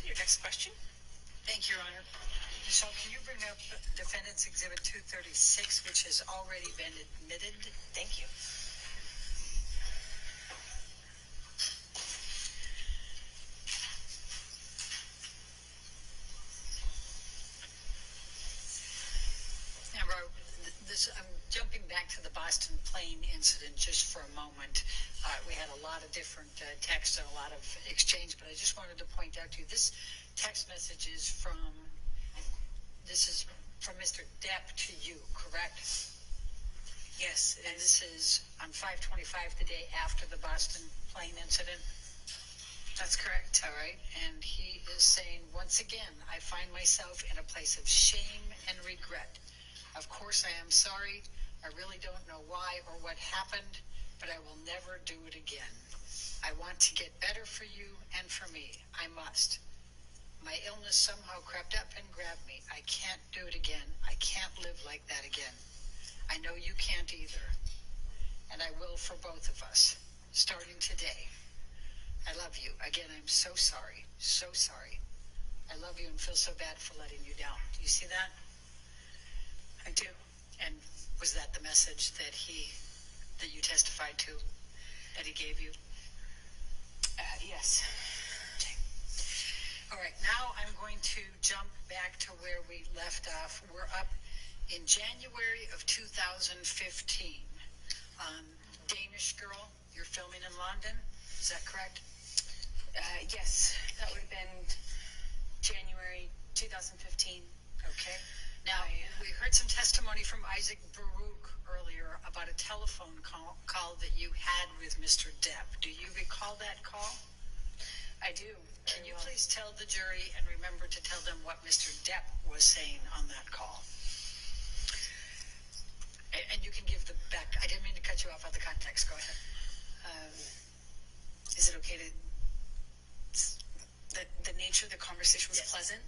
Your next question. Thank you, Your Honor. Michelle, can you bring up Defendant's Exhibit 236, which has already been admitted? Thank you. Now, I'm jumping back to the Boston plane incident just for a moment. We had a lot of different texts and a lot of exchange, but I just wanted to point out to you, this text message is from Mr. Depp to you, correct? Yes, and this is on 5/25, the day after the Boston plane incident? That's correct. All right, and he is saying, once again, I find myself in a place of shame and regret. Of course, I am sorry. I really don't know why or what happened, but I will never do it again. I want to get better for you and for me. I must. My illness somehow crept up and grabbed me. I can't do it again. I can't live like that again. I know you can't either. And I will for both of us, starting today. I love you. Again, I'm so sorry. So sorry. I love you and feel so bad for letting you down. Do you see that? I do. And was that the message that you testified to, that he gave you? Yes. Okay. All right, now I'm going to jump back to where we left off. We're up in January of 2015. Danish girl, you're filming in London, is that correct? Yes, that would have been January 2015. Okay. Now, we heard some testimony from Isaac Baruch earlier about a telephone call that you had with Mr. Depp. Do you recall that call? I do. Can you please tell the jury and remember to tell them what Mr. Depp was saying on that call? And you can give the back. I didn't mean to cut you off on the context. Go ahead. Is it okay to... The nature of the conversation was pleasant.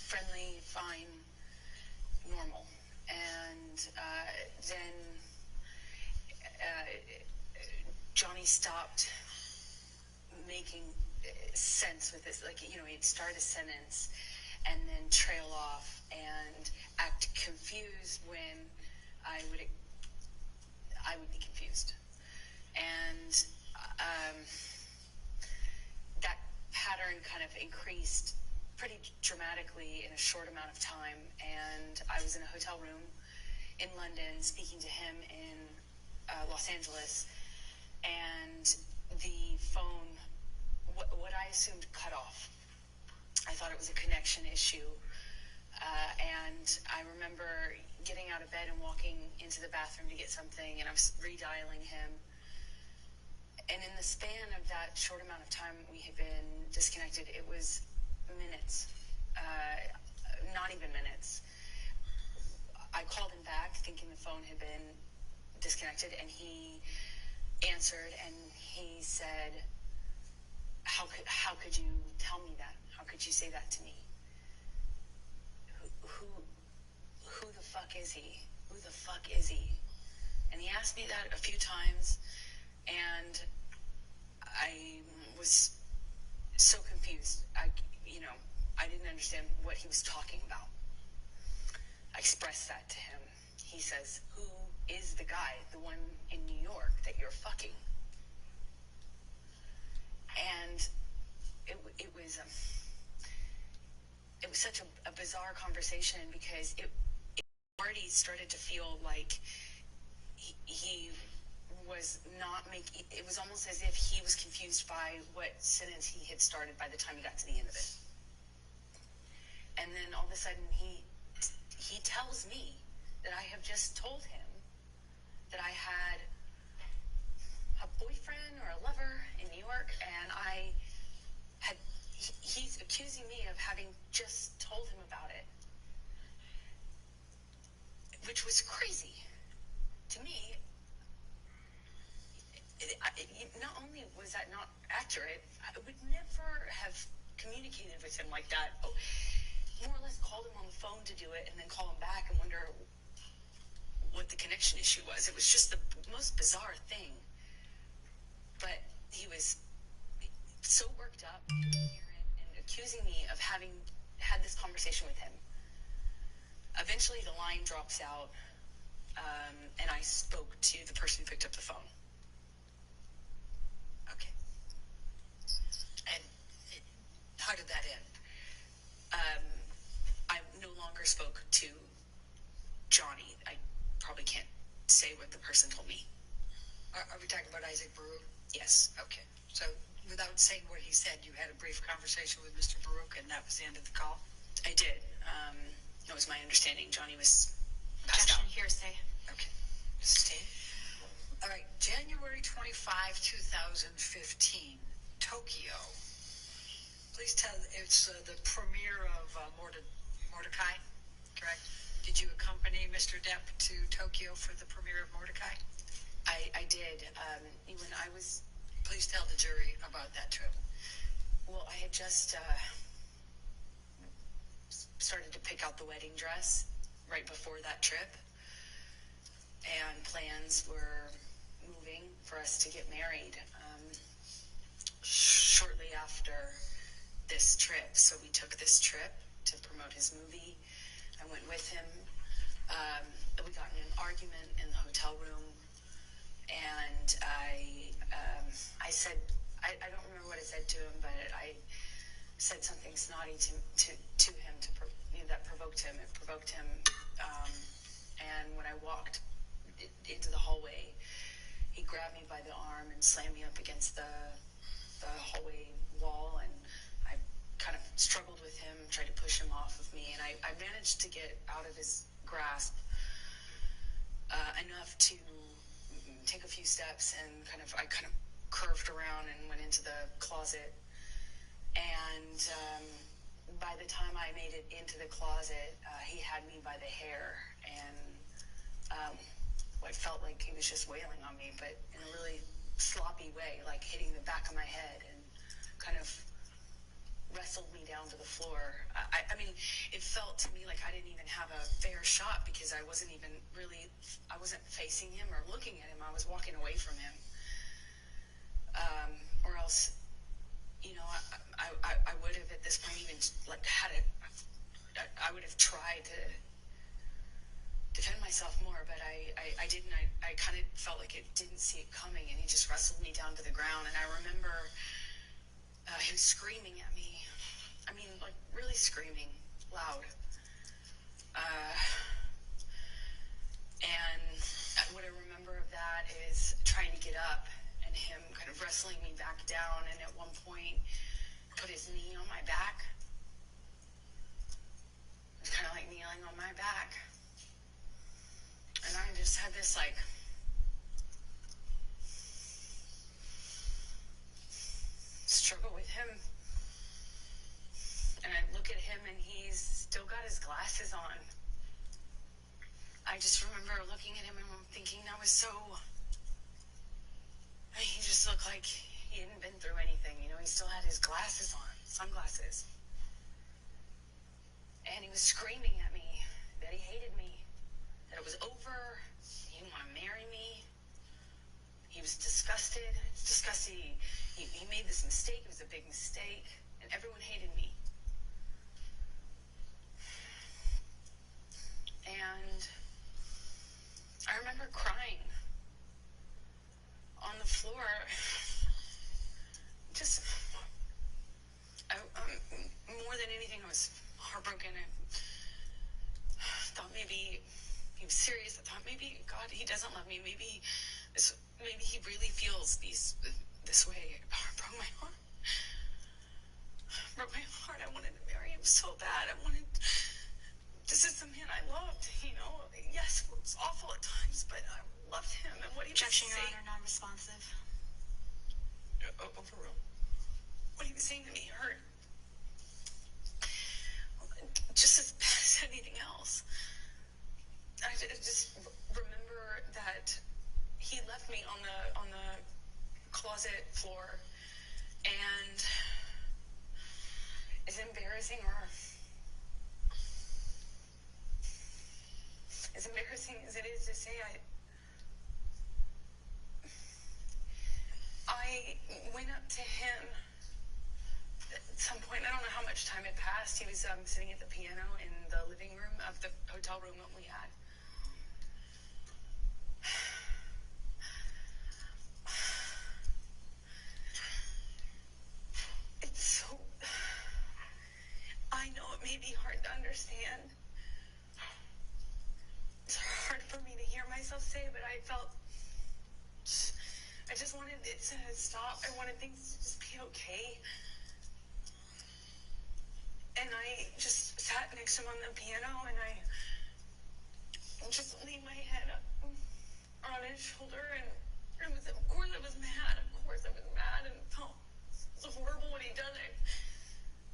Friendly, fine, normal. And then Johnny stopped making sense with this. Like, he'd start a sentence and then trail off and act confused when I would be confused. And that pattern kind of increased pretty dramatically in a short amount of time. And I was in a hotel room in London speaking to him in Los Angeles, and the phone, what I assumed, cut off. I thought it was a connection issue. And I remember getting out of bed and walking into the bathroom to get something, and I was redialing him. And in the span of that short amount of time we had been disconnected, it was minutes, not even minutes. I called him back thinking the phone had been disconnected, and he answered, and he said, how could you tell me that? How could you say that to me? Who the fuck is he? Who the fuck is he? And he asked me that a few times, and I was so confused. I didn't understand what he was talking about. I expressed that to him. He says, who is the guy, the one in New York that you're fucking? And it was such a bizarre conversation, because it already started to feel like he was not making, it was almost as if he was confused by what sentence he had started by the time he got to the end of it. And then all of a sudden he tells me that I have just told him that I had a boyfriend or a lover in New York, and he's accusing me of having just told him about it, which was crazy to me. Not only was that not accurate, I would never have communicated with him like that. More or less called him on the phone to do it, and then call him back and wonder what the connection issue was. It was just the most bizarre thing. but he was so worked up and accusing me of having had this conversation with him. Eventually, the line drops out, and I spoke to the person who picked up the phone. Okay. And how did that end? I no longer spoke to Johnny. I probably can't say what the person told me. Are we talking about Isaac Baruch? Yes. Okay. So without saying what he said, you had a brief conversation with Mr. Baruch, and that was the end of the call? I did. That was my understanding. Johnny was passed out. Hearsay. Okay. Mrs. Tate? All right. January 25, 2015, Tokyo. Please tell, it's the premiere of Mordecai, correct? Did you accompany Mr. Depp to Tokyo for the premiere of Mordecai? I did. When I was... Please tell the jury about that trip. Well, I had just started to pick out the wedding dress right before that trip, and plans were moving for us to get married shortly after this trip. So we took this trip to promote his movie. I went with him. We got in an argument in the hotel room, and I said, I don't remember what I said to him, but I said something snotty to him that provoked him. It provoked him, and when I walked into the hallway, he grabbed me by the arm and slammed me up against the hallway wall, and I kind of struggled with him, tried to push him off of me, and I managed to get out of his grasp enough to take a few steps, and I kind of curved around and went into the closet. And by the time I made it into the closet, he had me by the hair, and what felt like he was just wailing on me, but in a really sloppy way, like hitting the back of my head, and kind of wrestled me down to the floor. I mean, it felt to me like I didn't even have a fair shot, because I wasn't facing him or looking at him. I was walking away from him. Or else, I would have at this point even I would have tried to defend myself more, but I didn't. I kind of felt like it didn't see it coming, and he just wrestled me down to the ground. And I remember him screaming at me. I mean, like, really screaming loud. And what I remember of that is trying to get up and him kind of wrestling me back down, and at one point put his knee on my back. It was kind of like kneeling on my back. And I just had this, like, struggle with him. And I look at him, and he's still got his glasses on. I just remember looking at him and thinking that was so... He just looked like he hadn't been through anything. He still had his glasses on, sunglasses. And he was screaming at me that he hated me, that it was over, he didn't want to marry me. He was disgusted. It's disgusting. He made this mistake. It was a big mistake. And everyone hated me. And I remember crying on the floor. Just, more than anything, I was heartbroken. I thought maybe he was serious. I thought maybe, God, he doesn't love me. Maybe he really feels this way. It broke my heart. Broke my heart. I wanted to marry him so bad. This is the man I loved, Yes, it was awful at times, but I loved him, and what he Objection, was Your saying. Honor, non-responsive. Overruled. What he was saying to me hurt just as bad as anything else. I just remember that he left me on the closet floor, and as embarrassing as it is to say, I I went up to him at some point. I don't know how much time had passed. He was sitting at the piano in the living room of the hotel room that we had. It's so... I know it may be hard to understand. It's hard for me to hear myself say, but I felt... I just wanted it to stop. I wanted things to just be okay. And I just sat next to him on the piano, and I just leaned my head up on his shoulder, and of course I was mad. Of course I was mad, and felt so horrible what he'd done.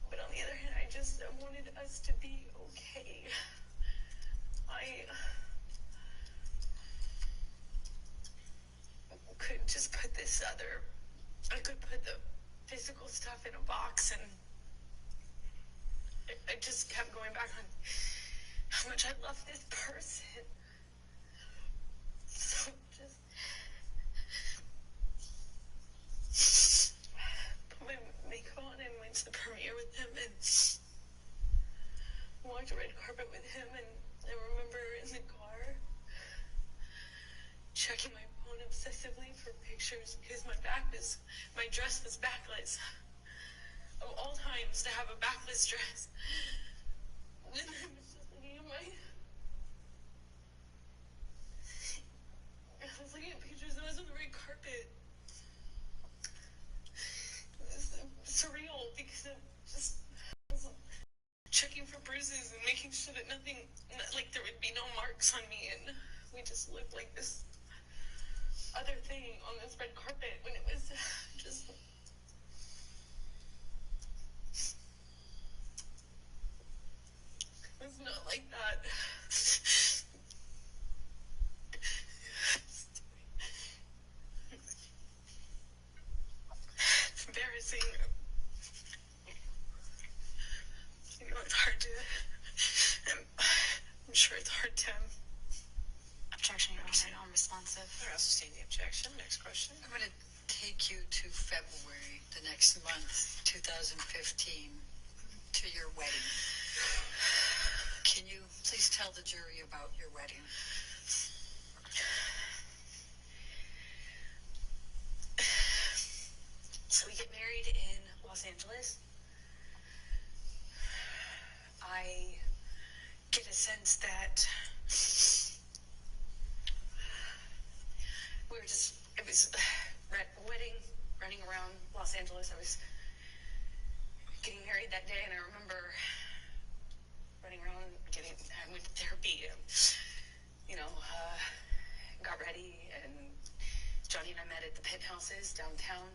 But on the other hand, I wanted us to be okay. I could just put I could put the physical stuff in a box, and I just kept going back on how much I love this person. So just put my makeup on and went to the premiere with him and walked a red carpet with him. And I remember in the car checking my phone obsessively for pictures because my dress was backless. Of all times to have a backless dress. And I was just looking at pictures of us on the red carpet. It was surreal because I was checking for bruises and making sure that there would be no marks on me, and we just looked like this other thing on this red carpet when it was just... It's not like that. It's embarrassing. It's hard to... I'm sure it's hard to... Objection, Your Honor, non-responsive. I sustain the objection. Next question. I'm going to take you to February, the next month, 2015, to your wedding. Can you please tell the jury about your wedding? So we get married in Los Angeles. I get a sense that it was a wedding, running around Los Angeles. I was getting married that day, and I remember running around, I went to therapy, got ready, and Johnny and I met at the penthouses downtown,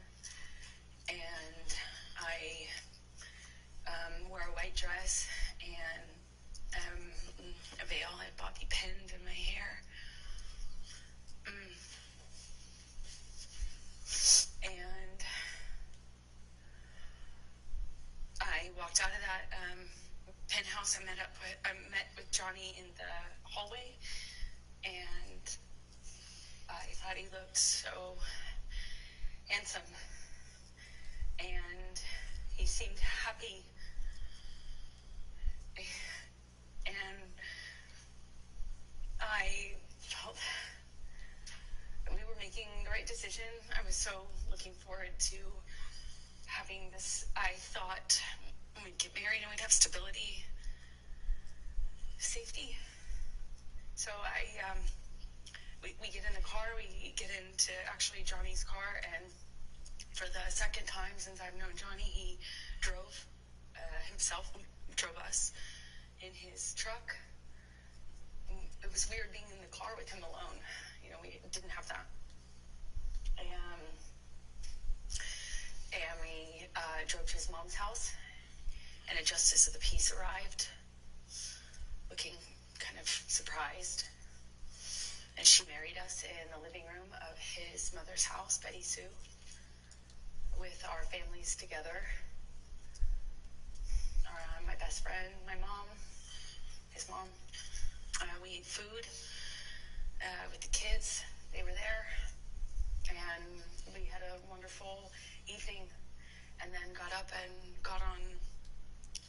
and I wore a white dress and a veil. I had bobby pinned in my hair. And I walked out of that penthouse. I met with Johnny in the hallway, and I thought he looked so handsome, and he seemed happy, and I felt we were making the right decision. I was so looking forward to having this. I thought we'd get married and we'd have stability, safety. So we get in the car, we get into actually Johnny's car, and for the second time since I've known Johnny, he drove himself, drove us in his truck. It was weird being in the car with him alone. We didn't have that. And we drove to his mom's house, and a justice of the peace arrived, looking kind of surprised. And she married us in the living room of his mother's house, Betty Sue, with our families together. My best friend, my mom, his mom. We ate food with the kids. They were there. And we had a wonderful evening, and then got up and got on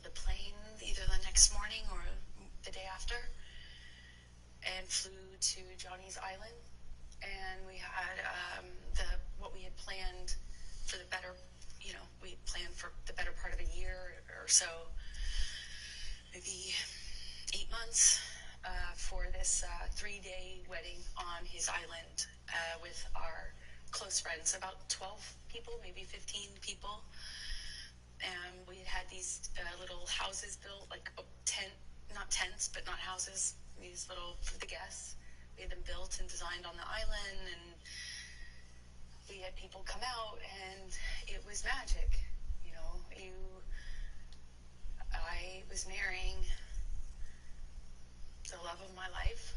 the plane either the next morning or the day after, and flew to Johnny's Island. And we had what we had planned for the better, we planned for the better part of a year or so, maybe 8 months, for this 3-day wedding on his island with our close friends, about 12 people, maybe 15 people. And we had these little houses built, like not tents, but not houses, these little, for the guests. We had them built and designed on the island, and we had people come out, and it was magic. I was marrying the love of my life.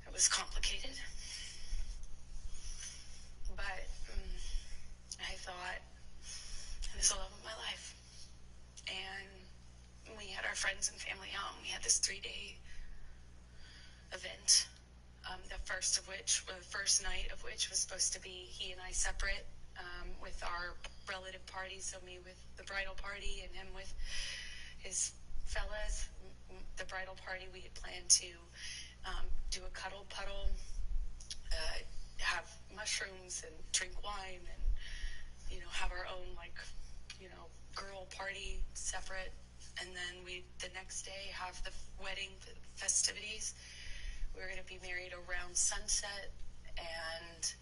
It was complicated, but I thought it was the love of my life. And we had our friends and family out, and we had this 3-day event. The first night of which was supposed to be he and I separate, with our relative party, so me with the bridal party and him with his fellas. The bridal party, we had planned to do a cuddle puddle, have mushrooms and drink wine, and have our own girl party separate, and then the next day have the wedding festivities. We were going to be married around sunset, and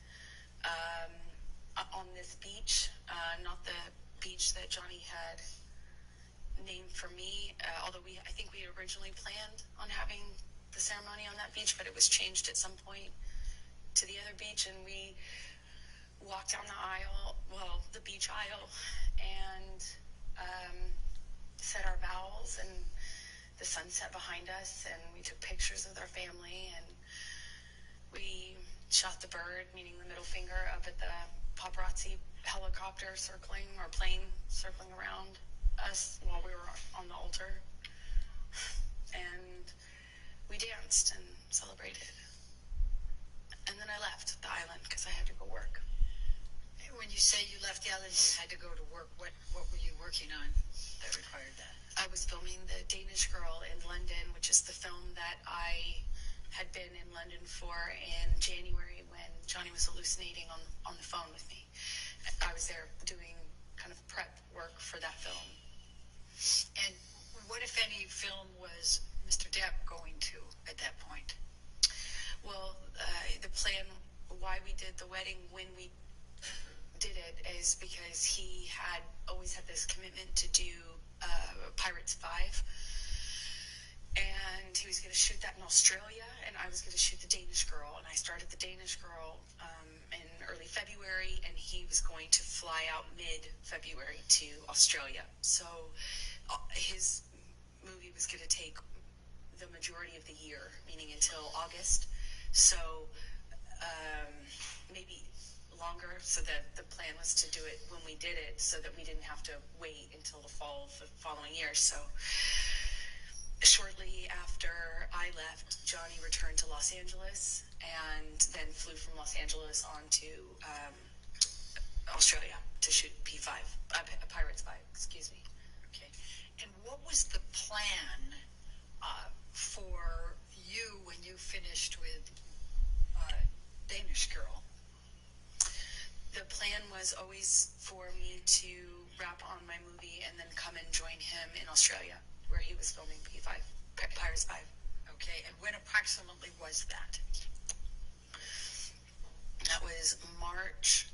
on this beach, not the beach that Johnny had named for me, although I think we originally planned on having the ceremony on that beach, but it was changed at some point to the other beach, and we walked down the beach aisle, and said our vows, and the sunset behind us, and we took pictures with our family, and we shot the bird, meaning the middle finger, up at the paparazzi helicopter plane circling around us while we were on the altar. And we danced and celebrated. And then I left the island because I had to go work. When you say you left the island and had to go to work, what were you working on that required that? I was filming The Danish Girl in London, which is the film that I had been in London for in January when Johnny was hallucinating on the phone with me. I was there doing kind of prep work for that film. And what, if any, film was Mr. Depp going to at that point? Well, the plan, why we did the wedding when we did it, is because he had always had this commitment to do Pirates 5, and he was going to shoot that in Australia, and I was going to shoot The Danish Girl, and I started The Danish Girl in early February, and he was going to fly out mid-February to Australia. So his movie was going to take the majority of the year, meaning until August. So maybe longer, so that the plan was to do it when we did it, so that we didn't have to wait until the fall of the following year. So shortly after I left, Johnny returned to Los Angeles, and then flew from Los Angeles on to Australia to shoot Pirates 5, excuse me. Okay. And what was the plan for you when you finished with Danish Girl? The plan was always for me to wrap on my movie and then come and join him in Australia, where he was filming Pirates 5. Okay, and when approximately was that? That was March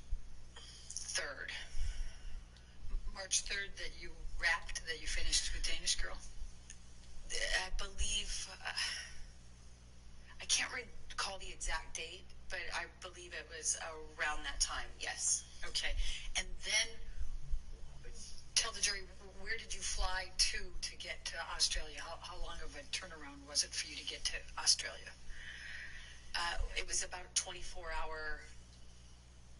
3rd. March 3rd that you wrapped, that you finished with Danish Girl? I believe, I can't recall the exact date, but I believe it was around that time, yes. Okay, and then tell the jury, where did you fly to get to Australia? How long of a turnaround was it for you to get to Australia? It was about 24-hour,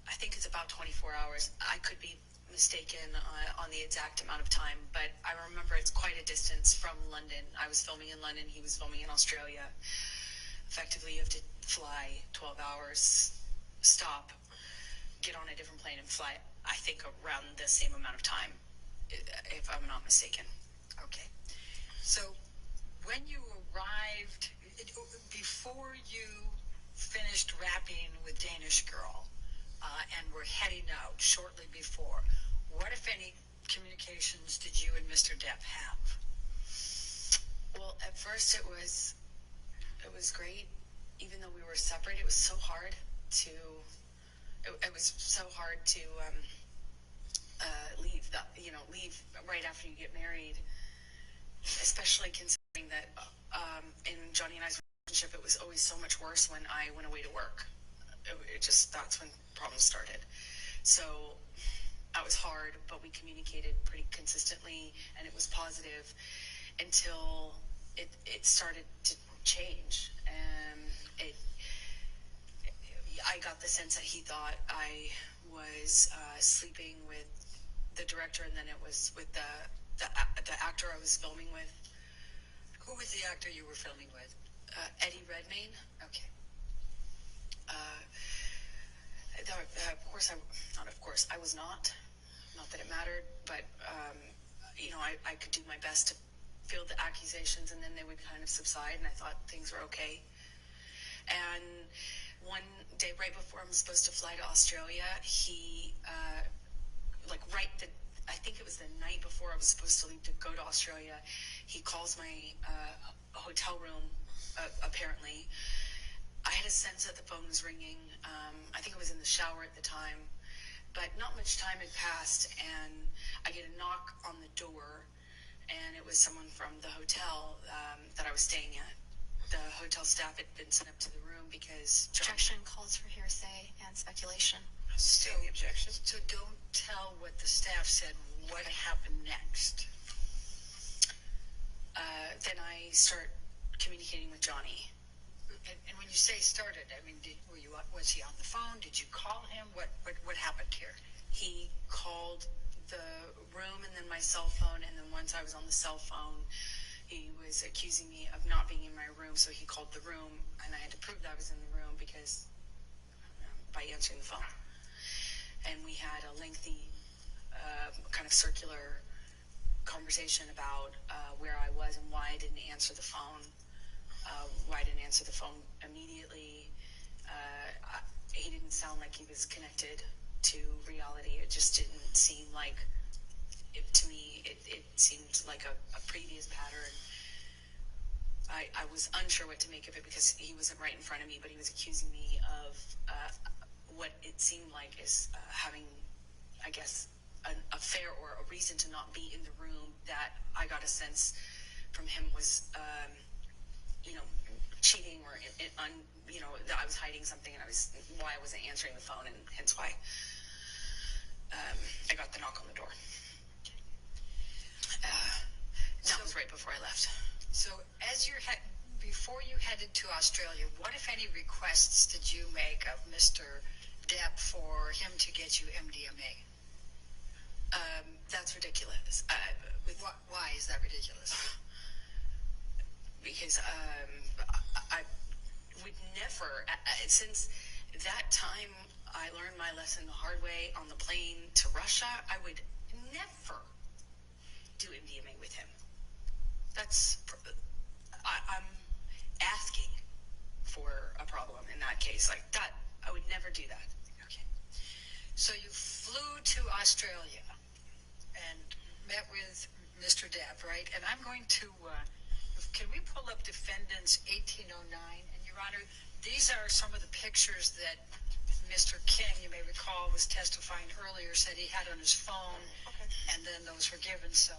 I think it's about 24 hours. I could be mistaken on the exact amount of time, but I remember it's quite a distance from London. I was filming in London, he was filming in Australia. Effectively, you have to fly 12 hours stop, get on a different plane, and fly, I think, around the same amount of time, if I'm not mistaken. Okay. So when you arrived, before you finished rapping with Danish Girl and were heading out shortly before, what, if any, communications did you and Mr. Depp have? Well, at first it was great. Even though we were separate, it was so hard to leave leave right after you get married, especially considering that in Johnny and I's relationship, it was always so much worse when I went away to work. That's when problems started. So that was hard, but we communicated pretty consistently, and it was positive until it started to change. I got the sense that he thought I was sleeping with the director, and then it was with the actor I was filming with. Who was the actor you were filming with? Eddie Redmayne. Okay. I was not that it mattered, but I could do my best to field the accusations, and then they would kind of subside, and I thought things were okay. And one day right before I'm supposed to fly to Australia, he I think it was the night before I was supposed to leave to go to Australia, he calls my hotel room. Apparently I had a sense that the phone was ringing. I think I was in the shower at the time, but not much time had passed, and I get a knock on the door, and it was someone from the hotel that I was staying at. The hotel staff had been sent up to the room because Objection calls for hearsay and speculation. Sustain the objection. So don't tell what the staff said. What happened next? Then I start communicating with Johnny. And when you say started, I mean, was he on the phone? Did you call him? What happened here? He called the room and then my cell phone, and then once I was on the cell phone, he was accusing me of not being in my room, so he called the room, and I had to prove that I was in the room because by answering the phone. And we had a lengthy kind of circular conversation about where I was and why I didn't answer the phone. Why I didn't answer the phone immediately. He didn't sound like he was connected to reality. It just didn't seem like, to me, it seemed like a previous pattern. I was unsure what to make of it because he wasn't right in front of me, but he was accusing me of what it seemed like is having, I guess, an affair or a reason to not be in the room that I got a sense from him was, cheating or, that I was hiding something, and why I wasn't answering the phone, and hence why I got the knock on the door. That was right before I left. So before you headed to Australia, what, if any, requests did you make of Mr. Depp for him to get you MDMA? That's ridiculous. Why is that ridiculous? Because I would never, since that time I learned my lesson the hard way on the plane to Russia, I would never do MDMA with him. I'm asking for a problem in that case. Like that, I would never do that. Okay. So you flew to Australia and met with Mr. Depp, right? And I'm going to, can we pull up Defendants 1809? And Your Honor, these are some of the pictures that Mr. King, you may recall, was testifying earlier, said he had on his phone. Okay. And then those were given, so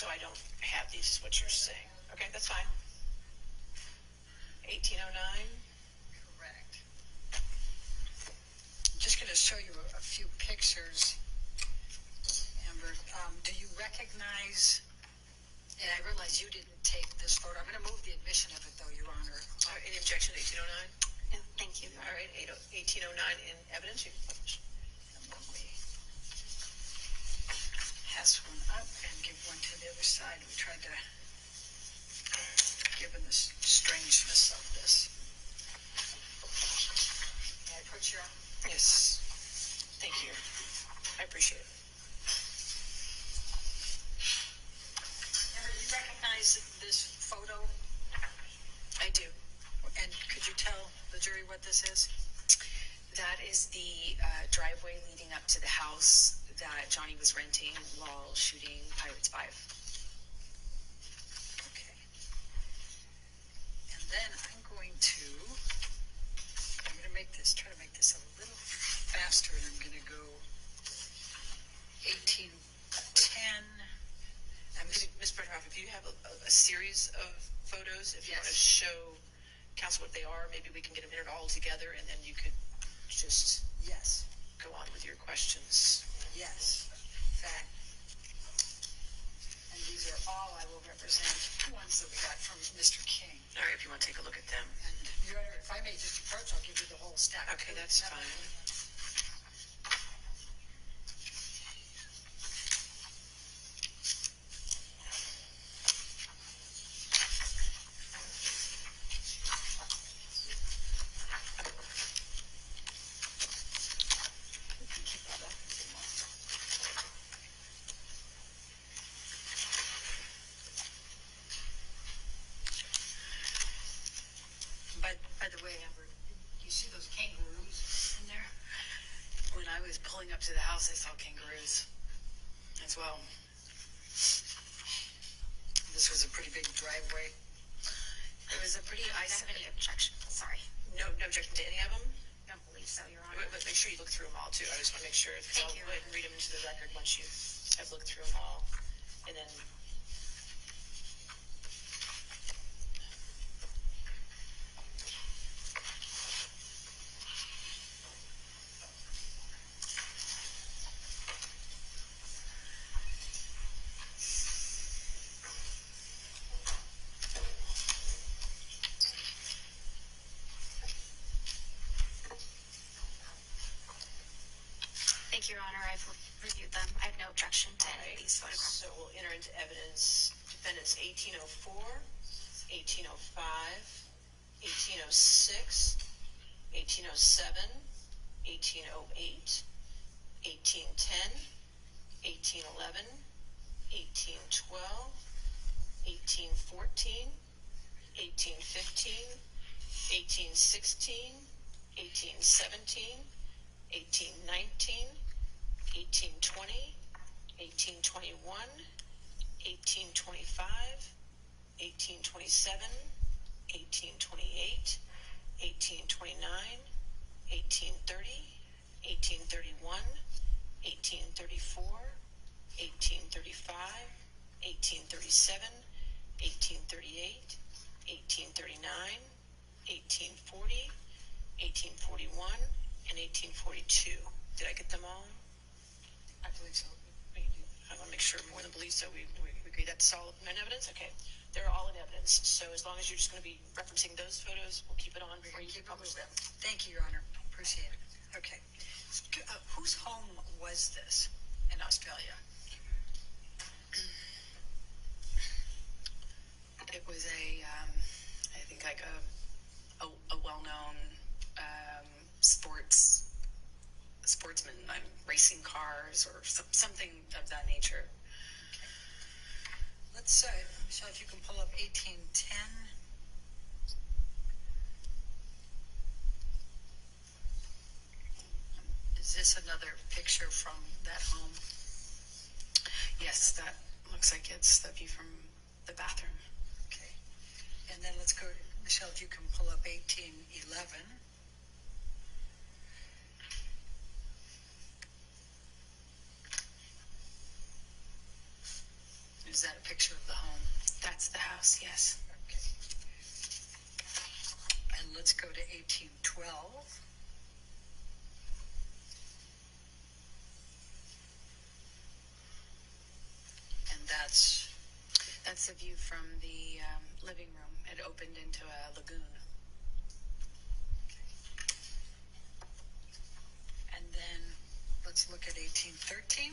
I don't have these, is what you're saying. Okay, that's fine. 1809. correct. I'm just going to show you a few pictures. Amber, do you recognize, and I realize you didn't take this photo. I'm going to move the admission of it, though, Your Honor. Any objection to 1809? No, thank you. All right, 1809 in evidence. You can publish. Let me pass one up and give one to the other side. We tried to, given the strangeness of this. jury what this is? That is the driveway leading up to the house that Johnny was renting while shooting Pirates 5. Okay. And then I'm going to try to make this a little faster, and I'm going to go 1810. Ms. Brennerhoff, if you have a series of photos, if you want to show council what they are, maybe we can get them entered all together, and then you could just go on with your questions. Yes. Fact. And these are all I will represent ones that we got from Mr. King. All right, if you want to take a look at them. And Your Honor, if I may just approach, I'll give you the whole stack. Okay, that's fine. By the way, Amber, you see those kangaroos in there? When I was pulling up to the house, I saw kangaroos as well. This was a pretty big driveway. It was a pretty I don't have any objection. Sorry. No objection to any of them? I don't believe so, Your Honor. But make sure you look through them all, too. I just want to make sure. Thank you. I'll go ahead and read them into the record once you have looked through them all. And then... Thank you, Your Honor. I've reviewed them. I have no objection to any of these photographs. So we'll enter into evidence defendants 1804, 1805, 1806, 1807, 1808, 1810, 1811, 1812, 1814, 1815, 1816, 1817, 1819, 1820, 1821, 1825, 1827, 1828, 1829, 1830, 1831, 1834, 1835, 1837, 1838, 1839, 1840, 1841, and 1842. Did I get them all? I believe so. I want to make sure more than believe so. We agree that's all in evidence? Okay. They're all in evidence. So as long as you're just going to be referencing those photos, we'll keep it on before you publish them. Thank you, Your Honor. Appreciate it. Okay. Whose home was this in Australia? It was I think like a well-known sportsman, racing cars or something of that nature. Okay. Let's Michelle, if you can pull up 1810. Is this another picture from that home? Yes, that looks like it's the view from the bathroom. Okay. And then let's go, Michelle, if you can pull up 1811. Is that a picture of the home? That's the house, yes. Okay. And let's go to 1812. And that's a view from the living room. It opened into a lagoon. okay. And then let's look at 1813.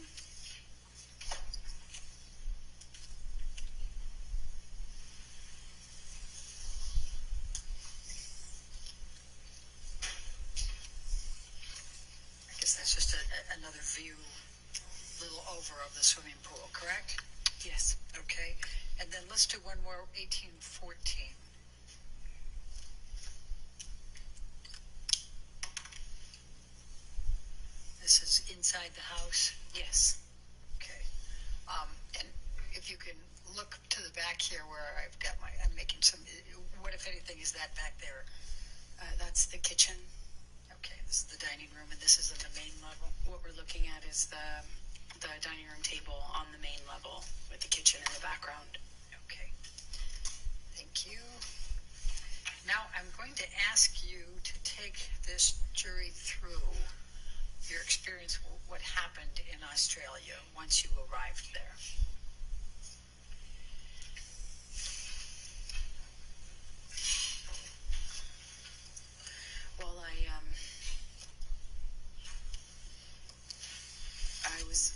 I guess that's just another view, a little over of the swimming pool, correct? Yes. Okay. And then let's do one more, 1814. This is inside the house? Yes. Okay. And if you can look to the back here where I'm making some, what if anything is that back there? That's the kitchen. Okay, this is the dining room, and this is on the main level. What we're looking at is the dining room table on the main level with the kitchen in the background. Okay. Thank you. Now I'm going to ask you to take this jury through your experience, what happened in Australia once you arrived there. Well, I was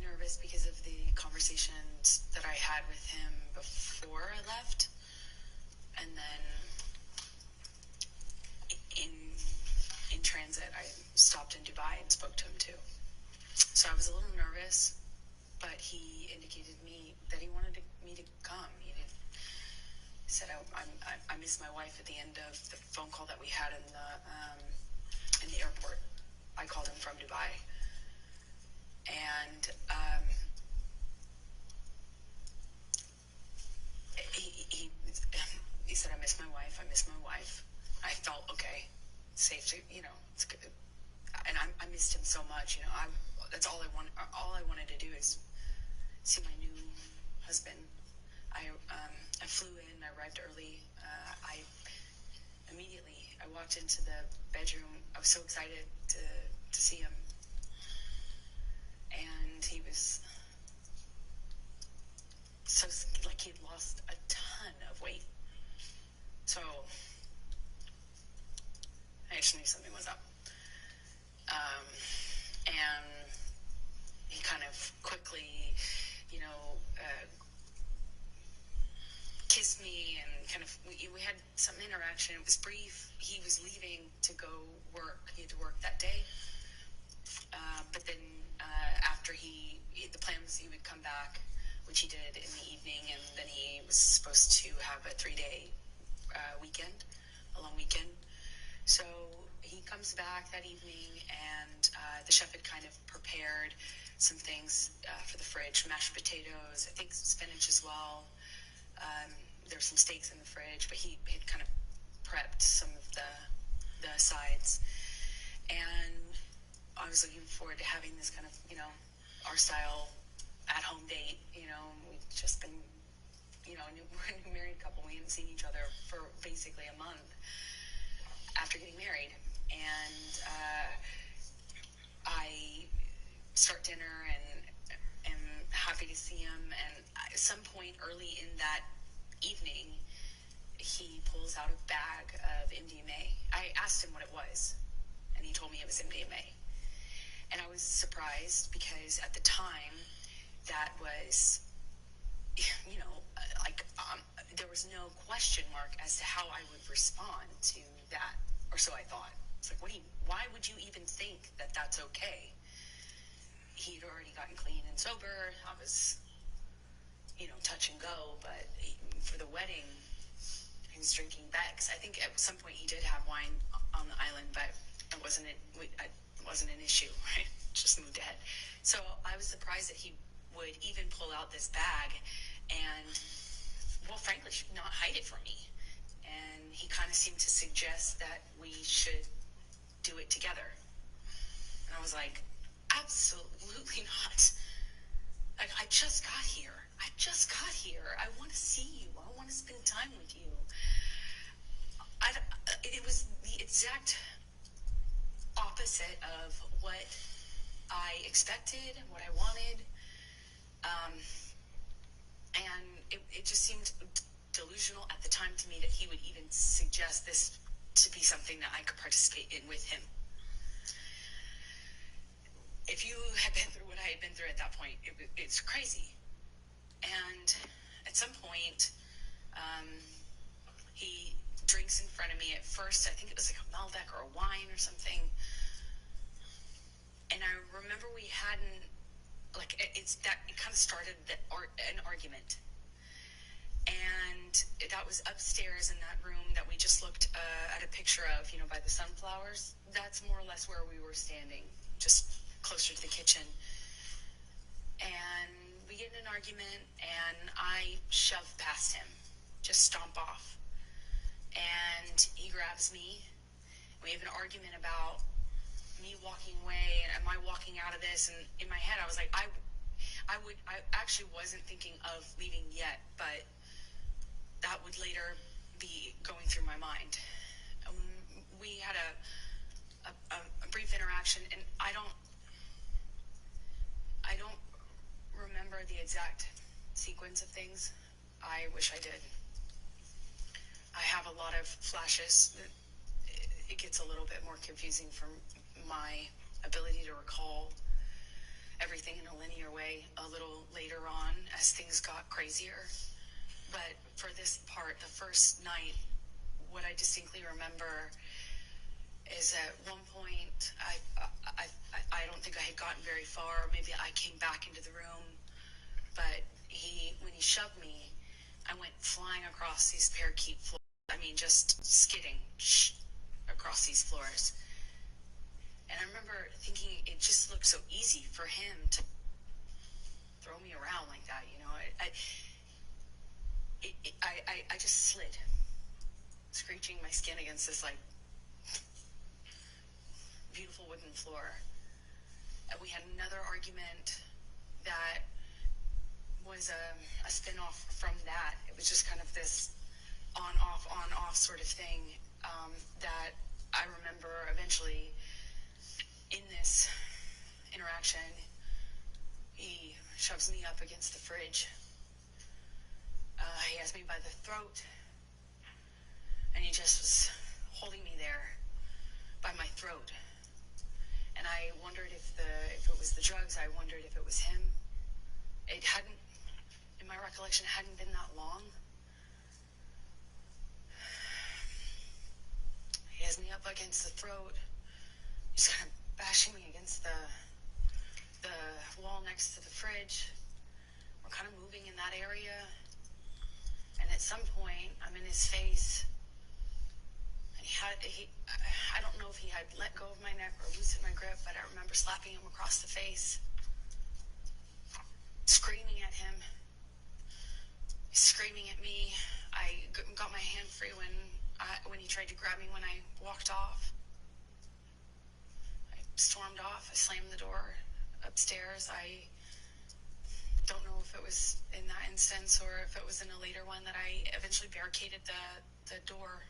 nervous because of the conversations that I had with him before I left, and then in transit I stopped in Dubai and spoke to him too. So I was a little nervous, but he indicated that he wanted me to come. He said I miss my wife at the end of the phone call that we had in the airport. I called him from Dubai, and he said, I miss my wife. I felt okay, safe to, it's good. And I missed him so much. That's all I want. All I wanted to do is see my new husband. I flew in. I arrived early. I walked into the bedroom. I was so excited to see him, and he was so like he'd lost a ton of weight. So I just knew something was up. And he kind of quickly, kissed me and kind of, we had some interaction. It was brief. He was leaving to go work. He had to work that day. But then after the plan was he would come back, which he did in the evening, and then he was supposed to have a 3-day weekend, a long weekend. So he comes back that evening, and the chef had kind of prepared some things for the fridge, mashed potatoes, I think spinach as well. There were some steaks in the fridge, but he had kind of prepped some of the sides. And I was looking forward to having this kind of, our style at-home date. We'd just been, we're a new married couple. We hadn't seen each other for basically a month after getting married. And I start dinner and am happy to see him. And at some point early in that evening, he pulls out a bag of MDMA. I asked him what it was, and he told me it was MDMA. And I was surprised because at the time, that was, there was no question mark as to how I would respond to that, or so I thought. It's like, why would you even think that that's okay? He'd already gotten clean and sober. I was, touch and go, but for the wedding, he was drinking Beck's. I think at some point he did have wine on the island, but it wasn't an issue, right? Just moved ahead. So I was surprised that he would even pull out this bag and, well, frankly, not hide it from me. And he kind of seemed to suggest that we should do it together. And I was like, absolutely not. Like, I just got here. I want to see you. I want to spend time with you. It was the exact opposite of what I expected, what I wanted. And it just seemed delusional at the time to me that he would even suggest this to be something that I could participate in with him. If you had been through what I had been through at that point, it's crazy. And at some point, he drinks in front of me. At first, I think it was like a Malbec or a wine or something. And I remember we hadn't, it kind of started an argument. And that was upstairs in that room that we just looked at a picture of, by the sunflowers. That's more or less where we were standing. just closer to the kitchen. And we get in an argument, and I shove past him, just stomp off. And he grabs me. We have an argument about me walking away, and am I walking out of this? And in my head, I was like, I actually wasn't thinking of leaving yet, but that would later be going through my mind. We had a brief interaction, and I don't remember the exact sequence of things. I wish I did. I have a lot of flashes. It gets a little bit more confusing from my ability to recall everything in a linear way a little later on as things got crazier. But for this part, the first night, what I distinctly remember is at one point, I don't think I had gotten very far. Maybe I came back into the room, but when he shoved me, I went flying across these parakeet floors. I mean, just skidding across these floors. And I remember thinking it just looked so easy for him to throw me around like that, you know. I just slid, screeching my skin against this, like, beautiful wooden floor. And we had another argument that was a spin-off from that. It was just kind of this on-off sort of thing that I remember eventually in this interaction, he shoves me up against the fridge. He has me by the throat, and he just was holding me there by my throat. And I wondered if it was the drugs. I wondered if it was him. It hadn't, in my recollection, it hadn't been that long. He has me up against the throat. He's kind of bashing me against the wall next to the fridge. We're kind of moving in that area. And at some point, I'm in his face. And I don't know if he had let go of my neck or loosened my grip, but I remember slapping him across the face, screaming at him. He's screaming at me. I got my hand free when he tried to grab me when I walked off. I stormed off. I slammed the door upstairs. I don't know if it was in that instance or if it was in a later one that I eventually barricaded the door.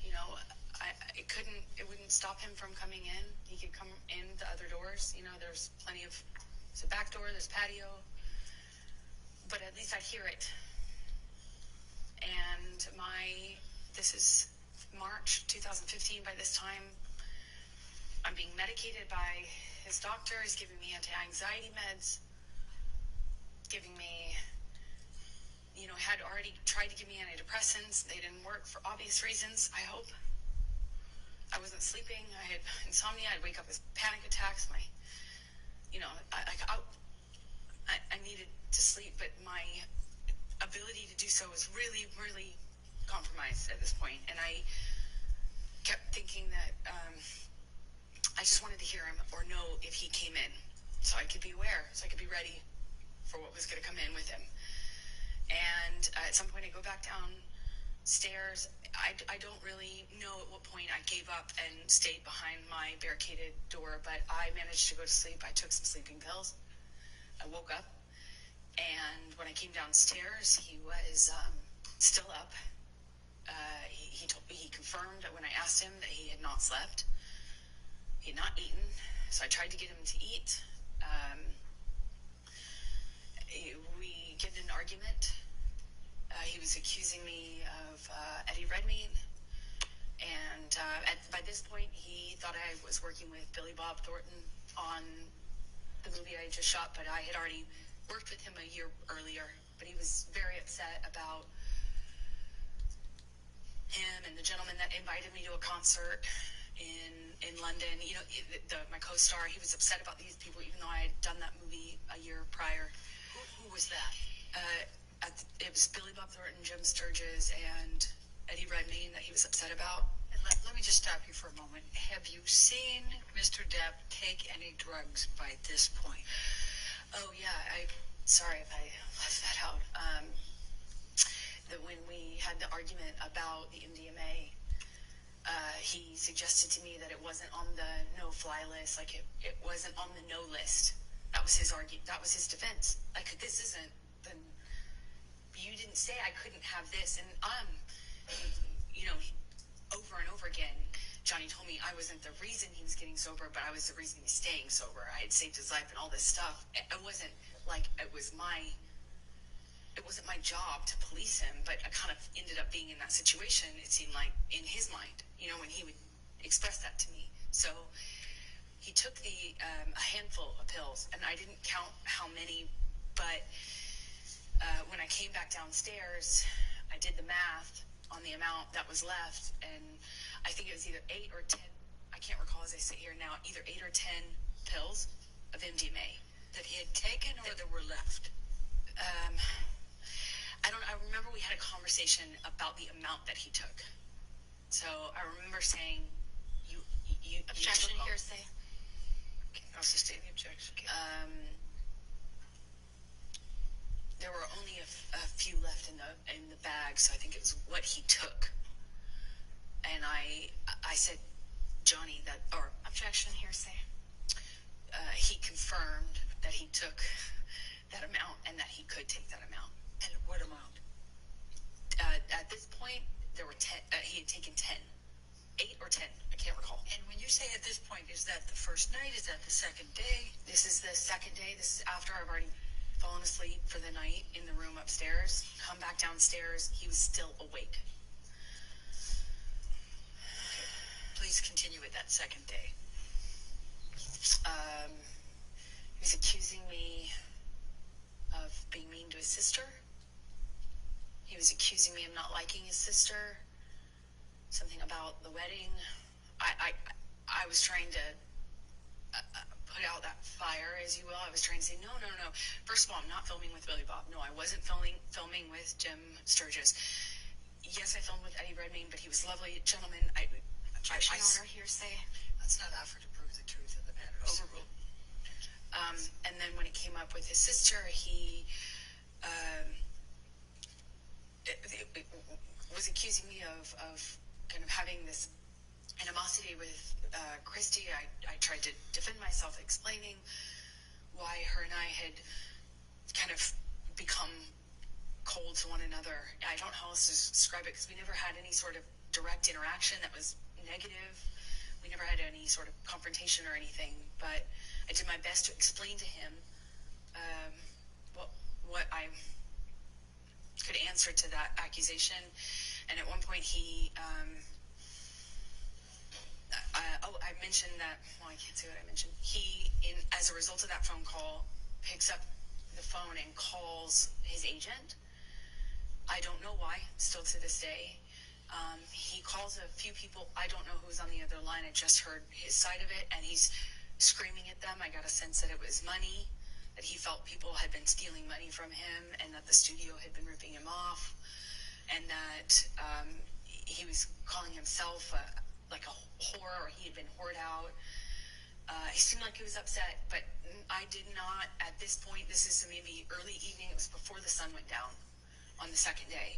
You know, it wouldn't stop him from coming in. He could come in the other doors. You know, there's a back door, there's patio, but at least I'd hear it. And this is March 2015. By this time, I'm being medicated by his doctor. He's giving me anti-anxiety meds, giving me, you know, had already tried to give me antidepressants. They didn't work for obvious reasons, I hope. I wasn't sleeping. I had insomnia. I'd wake up with panic attacks. I needed to sleep, but my ability to do so was really, really compromised at this point. And I kept thinking that I just wanted to hear him or know if he came in so I could be aware, so I could be ready for what was going to come in with him. And at some point I go back downstairs. I don't really know at what point I gave up and stayed behind my barricaded door, but I managed to go to sleep. I took some sleeping pills. I woke up, and when I came downstairs, he was still up. He confirmed that when I asked him that he had not slept. He had not eaten, so I tried to get him to eat. We get in an argument. He was accusing me of Eddie Redmayne, and by this point, he thought I was working with Billy Bob Thornton on the movie I just shot, but I had already worked with him a year earlier. But he was very upset about him and the gentleman that invited me to a concert in London. You know, my co-star, he was upset about these people, even though I had done that movie a year prior. Who was that? It was Billy Bob Thornton, Jim Sturgis, and Eddie Redmayne that he was upset about. And let me just stop you for a moment. Have you seen Mr. Depp take any drugs by this point? Oh yeah, sorry if I left that out. That when we had the argument about the MDMA, he suggested to me that it wasn't on the no-fly list, like it wasn't on the no list. That was his That was his defense. Like, this isn't the. You didn't say I couldn't have this, and over and over again, Johnny told me I wasn't the reason he was getting sober, but I was the reason he's staying sober. I had saved his life and all this stuff. It wasn't like it wasn't my job to police him, but I kind of ended up being in that situation, it seemed like, in his mind, when he would express that to me. So he took a handful of pills, and I didn't count how many, but when I came back downstairs, I did the math on the amount that was left, and I think it was either 8 or 10, I can't recall as I sit here now, either 8 or 10 pills of MDMA. That he had taken or that were left? I remember we had a conversation about the amount that he took. So I remember saying, you Objection, took, hearsay. Okay, I'll sustain the objection. There were only a few left in the bag, so I think it was what he took. And I said, Johnny, Objection, hearsay. He confirmed that he took that amount and that he could take that amount. And what amount? At this point, there were 10. He had taken 10, 8 or 10. I can't recall. And when you say at this point, is that the first night? Is that the second day? This is the second day. This is after I've already fallen asleep for the night in the room upstairs. Come back downstairs. He was still awake. Okay. Please continue with that second day. He was accusing me of being mean to his sister. He was accusing me of not liking his sister. Something about the wedding. I was trying to put out that fire, as you will. I was trying to say, no. First of all, I'm not filming with Billy Bob. No, I wasn't filming with Jim Sturgis. Yes, I filmed with Eddie Redmayne, but he was a lovely gentleman. Objection, Honor, hearsay. Let's not offer to prove the truth of the matter. Overruled. And then when it came up with his sister, he was accusing me of kind of having this animosity with Christy. I tried to defend myself, explaining why her and I had kind of become cold to one another. I don't know how else to describe it, because we never had any sort of direct interaction that was negative. We never had any sort of confrontation or anything, but I did my best to explain to him what I could answer to that accusation. And at one point he I mentioned that, well, I can't say what I mentioned. He, as a result of that phone call, picks up the phone and calls his agent. I don't know why, still to this day. He calls a few people. I don't know who's on the other line. I just heard his side of it, and he's screaming at them. I got a sense that it was money, that he felt people had been stealing money from him, and that the studio had been ripping him off, and that he was calling himself like a whore, or he had been whored out. He seemed like he was upset, but I did not, at this point, this is maybe early evening, it was before the sun went down on the second day.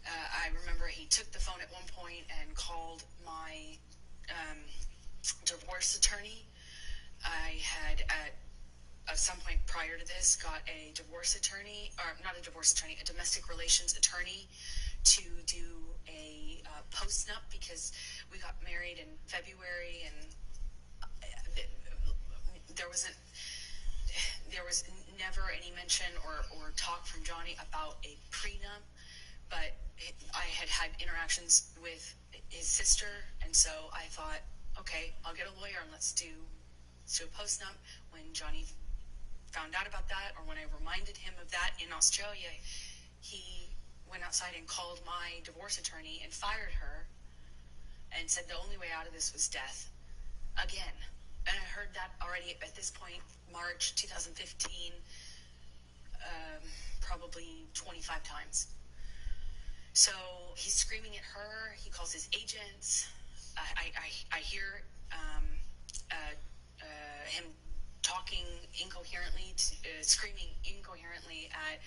I remember he took the phone at one point and called my divorce attorney. I had, at some point prior to this, got a divorce attorney, or not a divorce attorney, a domestic relations attorney, to do a post-nup, because we got married in February, and there was never any mention or talk from Johnny about a prenup, but I had had interactions with his sister, and so I thought, okay, I'll get a lawyer and let's do a post-nup. When Johnny found out about that, or when I reminded him of that in Australia, he went outside and called my divorce attorney and fired her, and said the only way out of this was death. Again. And I heard that already at this point, March 2015, probably 25 times. So he's screaming at her. He calls his agents. I hear him talking incoherently, screaming incoherently at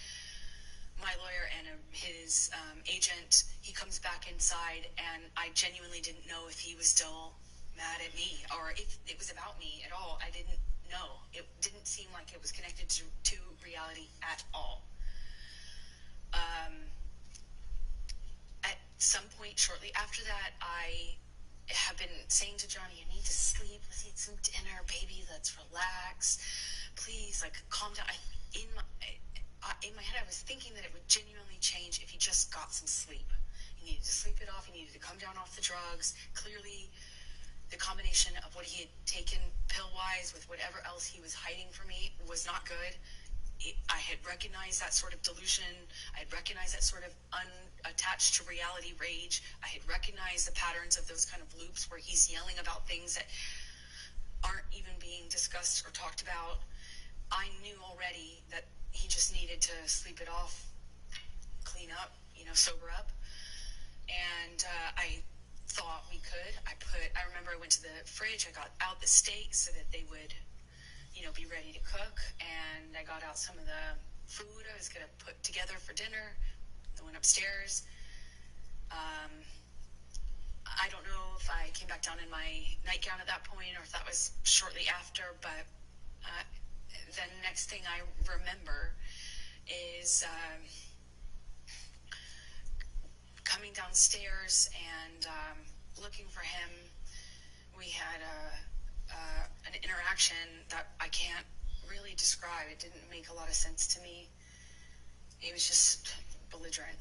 my lawyer and his agent. He comes back inside, and I genuinely didn't know if he was still mad at me or if it was about me at all. I didn't know. It didn't seem like it was connected to reality at all. At some point shortly after that, I have been saying to Johnny, "I need to sleep. Let's eat some dinner, baby. Let's relax. Please, like, calm down." In my head, I was thinking that it would genuinely change if he just got some sleep. He needed to sleep it off. He needed to come down off the drugs. Clearly, the combination of what he had taken pill-wise with whatever else he was hiding from me was not good. I had recognized that sort of delusion. I had recognized that sort of unattached to reality rage. I had recognized the patterns of those kind of loops where he's yelling about things that aren't even being discussed or talked about. I knew already that he just needed to sleep it off, clean up, sober up. And I thought we could. I remember I went to the fridge. I got out the steak so that they would be ready to cook, and I got out some of the food I was going to put together for dinner. I went upstairs. I don't know if I came back down in my nightgown at that point or if that was shortly after, but the next thing I remember is coming downstairs and looking for him. We had an interaction that I can't really describe. It didn't make a lot of sense to me. He was just belligerent,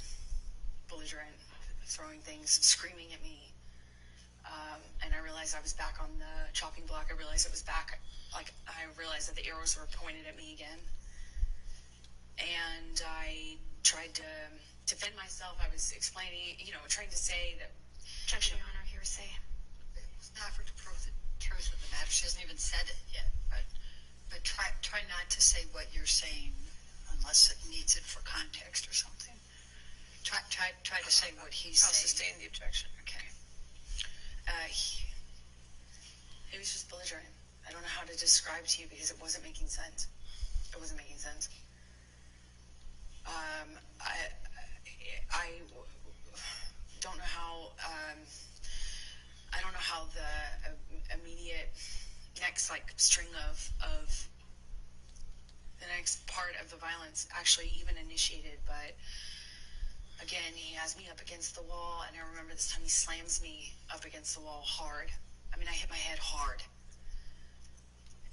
throwing things, screaming at me. And I realized I was back on the chopping block. I realized it was back. I realized that the arrows were pointed at me again. And I tried to defend myself. I was explaining, trying to say that. Objection, Your Honor, hearsay. It was an effort to prove the truth of the matter. She hasn't even said it yet, but try not to say what you're saying unless it needs it for context or something. Try to say what he's I'll saying. sustain the objection. Okay. He was just belligerent. I don't know how to describe to you because it wasn't making sense. It wasn't making sense. I don't know how. I don't know how the immediate next string of the next part of the violence actually even initiated, but again, he has me up against the wall, and I remember this time he slams me up against the wall hard. I mean, I hit my head hard.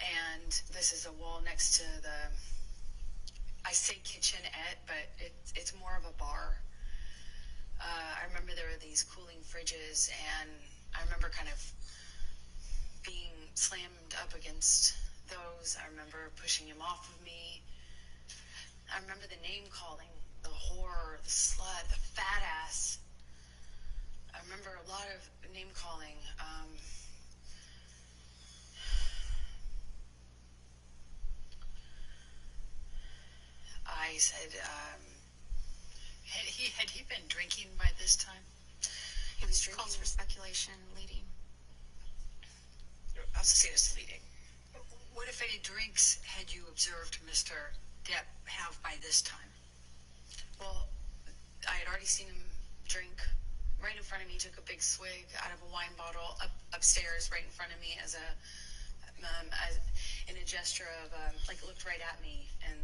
And this is a wall next to I say kitchenette, but it's more of a bar. I remember there were these cooling fridges, and I remember kind of being slammed up against those. I remember pushing him off of me. I remember the name calling, the whore, the slut, the fat ass. I remember a lot of name calling. I said, Had he been drinking by this time? he was drinking. Calls for speculation, leading. I'll sustain as leading. What, if any, drinks had you observed Mr. Depp have by this time? Well, I had already seen him drink right in front of me. He took a big swig out of a wine bottle upstairs right in front of me as in a gesture of looked right at me and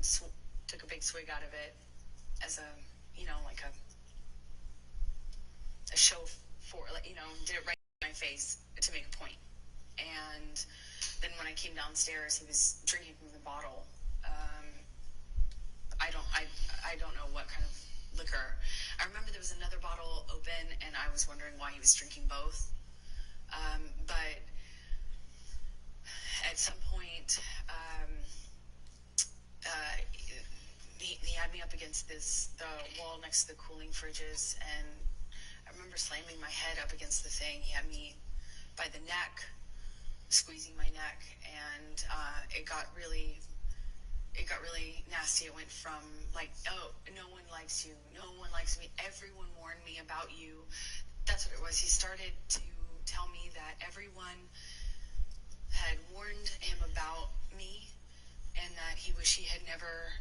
took a big swig out of it as a show for did it right in my face to make a point. And then when I came downstairs, he was drinking from the bottle. I don't know what kind of liquor. I remember there was another bottle open, and I was wondering why he was drinking both. But at some point, he had me up against the wall next to the cooling fridges, and I remember slamming my head up against the thing. He had me by the neck, squeezing my neck, and it got really nasty. It went from no one likes you. No one likes me. Everyone warned me about you. That's what it was. He started to tell me that everyone had warned him about me and that he wished he had never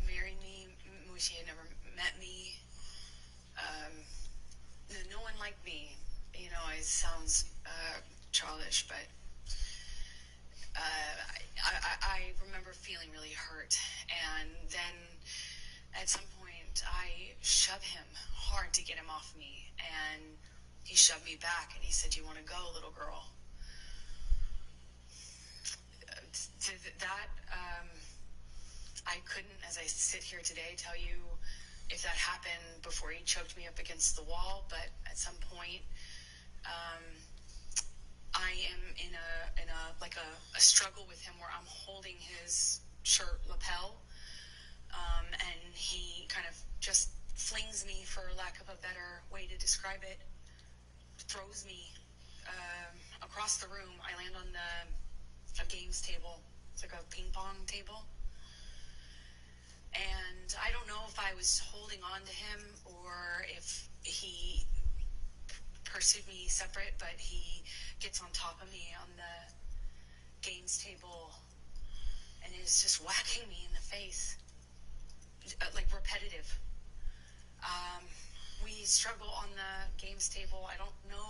married me, wish he had never met me. No one liked me. You know, it sounds childish, but I remember feeling really hurt. And then at some point, I shoved him hard to get him off me. And he shoved me back and he said, "You want to go, little girl?" I couldn't, as I sit here today, tell you if that happened before he choked me up against the wall, but at some point, I am in a struggle with him where I'm holding his shirt lapel, and he kind of just flings me, for lack of a better way to describe it, throws me across the room. I land on a games table. It's like a ping pong table. And I don't know if I was holding on to him or if he pursued me separate, but he gets on top of me on the games table and is just whacking me in the face, like repetitive. We struggle on the games table. I don't know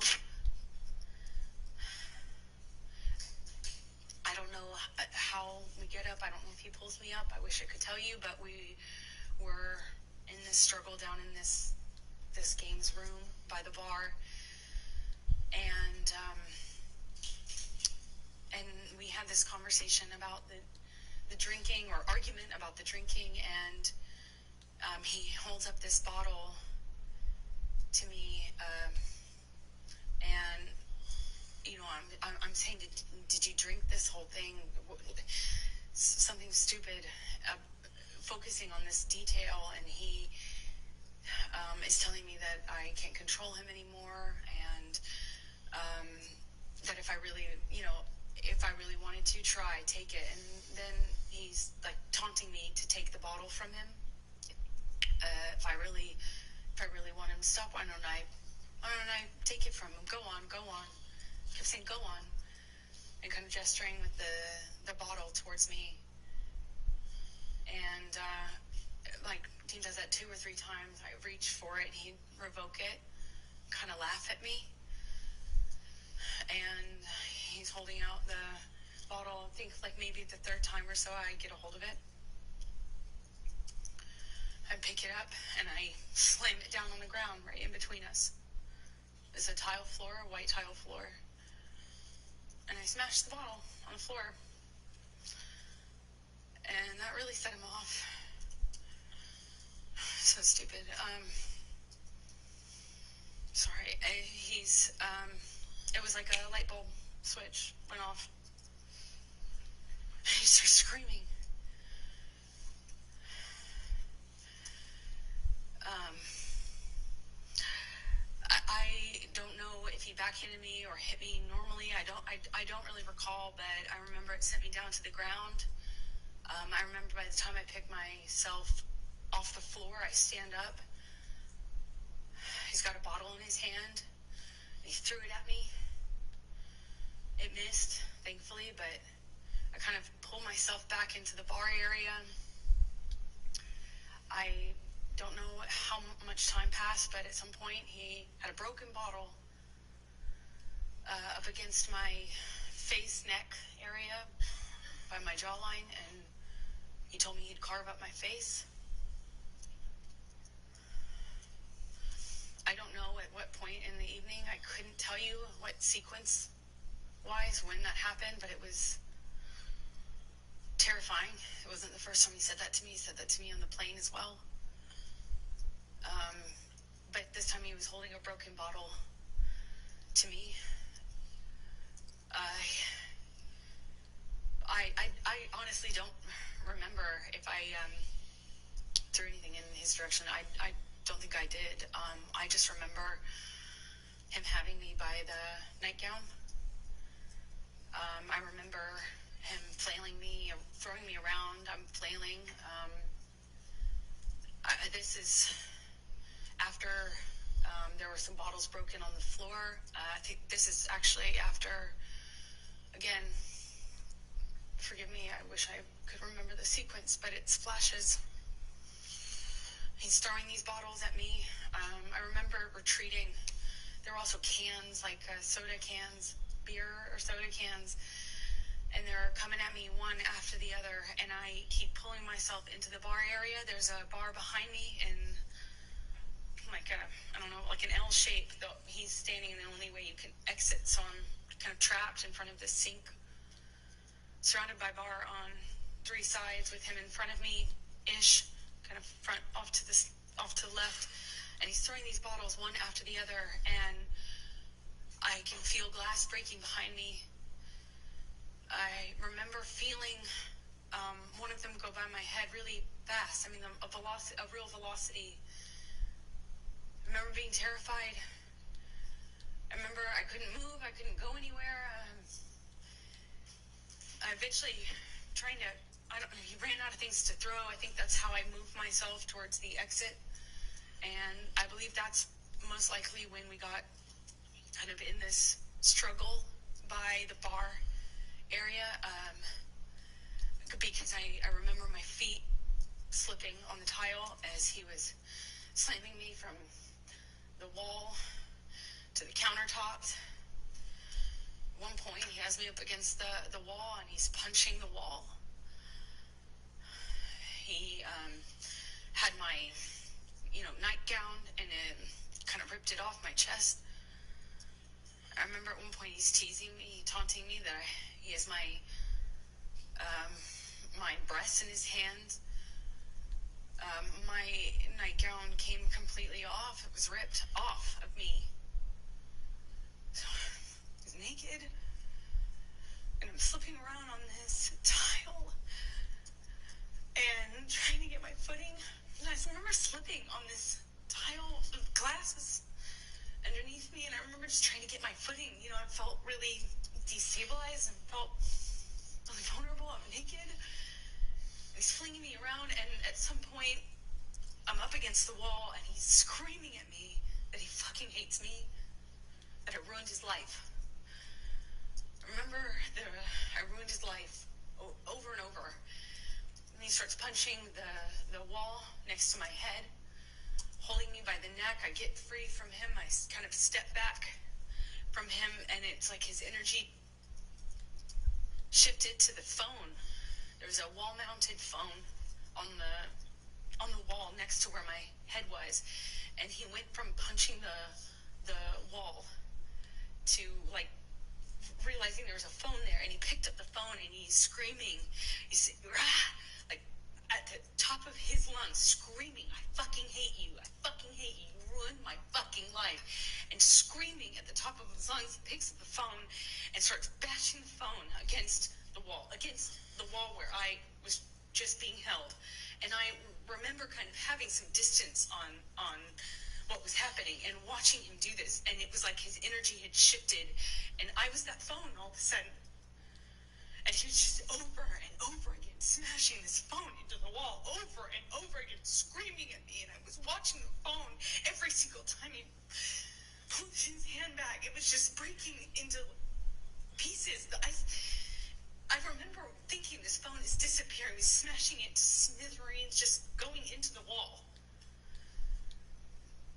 how we get up. I don't know if he pulls me up. I wish I could tell you, but we were in this struggle down in this games room by the bar, and we had this conversation about the drinking, or argument about the drinking, and he holds up this bottle to me, and you know, I'm saying, did you drink this whole thing? Something stupid, focusing on this detail, and he is telling me that I can't control him anymore, and that if I really wanted to try, take it. And then he's like taunting me to take the bottle from him. If I really want him to stop, why don't I take it from him? Go on. I kept saying, "Go on," and kind of gesturing with the bottle towards me. And like he does that 2 or 3 times. I reach for it, he'd revoke it, kind of laugh at me, and he's holding out the bottle. I think like maybe the 3rd time or so I get a hold of it. I pick it up and I slam it down on the ground right in between us. It's a tile floor, a white tile floor. And I smashed the bottle on the floor. And that really set him off. So stupid. Sorry. It was like a light bulb switch went off. He starts screaming. I don't know if he backhanded me or hit me normally. I don't really recall, but I remember it sent me down to the ground. I remember by the time I picked myself off the floor, I stand up. He's got a bottle in his hand. He threw it at me. It missed, thankfully, but I kind of pulled myself back into the bar area. I don't know how much time passed, but at some point he had a broken bottle up against my face, neck area by my jawline, and he told me he'd carve up my face. I don't know at what point in the evening. I couldn't tell you what sequence-wise when that happened, but it was terrifying. It wasn't the first time he said that to me. He said that to me on the plane as well. But this time he was holding a broken bottle to me. I honestly don't remember if I threw anything in his direction. I don't think I did. I just remember him having me by the nightgown. I remember him flailing me, throwing me around. I'm flailing. This is after there were some bottles broken on the floor. I think this is actually after, again, forgive me, I wish I could remember the sequence, but it's flashes. He's throwing these bottles at me. I remember retreating. There were also cans, like soda cans, beer or soda cans, and they're coming at me one after the other, and I keep pulling myself into the bar area. There's a bar behind me in like a, I don't know, like an L shape. He's standing in the only way you can exit, so I'm kind of trapped in front of this sink, surrounded by bar on three sides with him in front of me-ish, kind of front off to the left, and he's throwing these bottles one after the other, and I can feel glass breaking behind me. I remember feeling one of them go by my head really fast. I mean, a real velocity. I remember being terrified. I remember I couldn't move. I couldn't go anywhere. I eventually he ran out of things to throw. I think that's how I moved myself towards the exit. And I believe that's most likely when we got kind of in this struggle by the bar area. Because I remember my feet slipping on the tile as he was slamming me from the wall to the countertops. At one point, he has me up against the wall, and he's punching the wall. He had my, nightgown, and it kind of ripped it off my chest. I remember at one point he's teasing me, taunting me that he has my breasts in his hands. My nightgown came completely off. It was ripped off of me. So I was naked, and I'm slipping around on this tile and trying to get my footing. And I just remember slipping on this tile. The glass was underneath me, and I remember just trying to get my footing. I felt really destabilized and felt really vulnerable. I'm naked. He's flinging me around, and at some point, I'm up against the wall, and he's screaming at me that he fucking hates me, that I ruined his life. I remember I ruined his life over and over. And he starts punching the wall next to my head, holding me by the neck. I get free from him. I kind of step back from him, and it's like his energy shifted to the phone. There's a wall-mounted phone on the wall next to where my head was, and he went from punching the wall to realizing there was a phone there, and he picked up the phone and he's screaming. He's like at the top of his lungs, screaming, "I fucking hate you! I fucking hate you! You ruined my fucking life!" And screaming at the top of his lungs, he picks up the phone and starts bashing the phone against the wall where I was just being held. And I remember kind of having some distance on what was happening and watching him do this, and it was like his energy had shifted, and I was that phone all of a sudden. And he was just over and over again smashing this phone into the wall, over and over again, screaming at me, and I was watching the phone every single time he pulled his hand back. It was just breaking into pieces. I remember thinking this phone is disappearing, he's smashing it to smithereens, just going into the wall.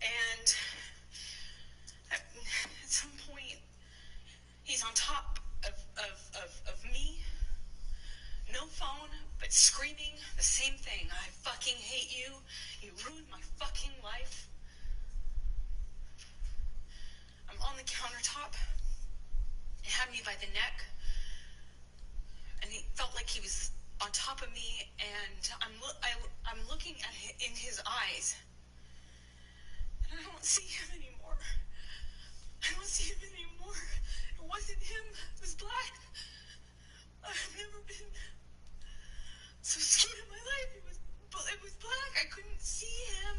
And at some point, he's on top of me, no phone, but screaming the same thing. "I fucking hate you. You ruined my fucking life." I'm on the countertop. He had me by the neck, and he felt like he was on top of me, and I'm looking at him in his eyes, and I don't see him anymore. I don't see him anymore. It wasn't him. It was black. I've never been so scared in my life. It was black. I couldn't see him,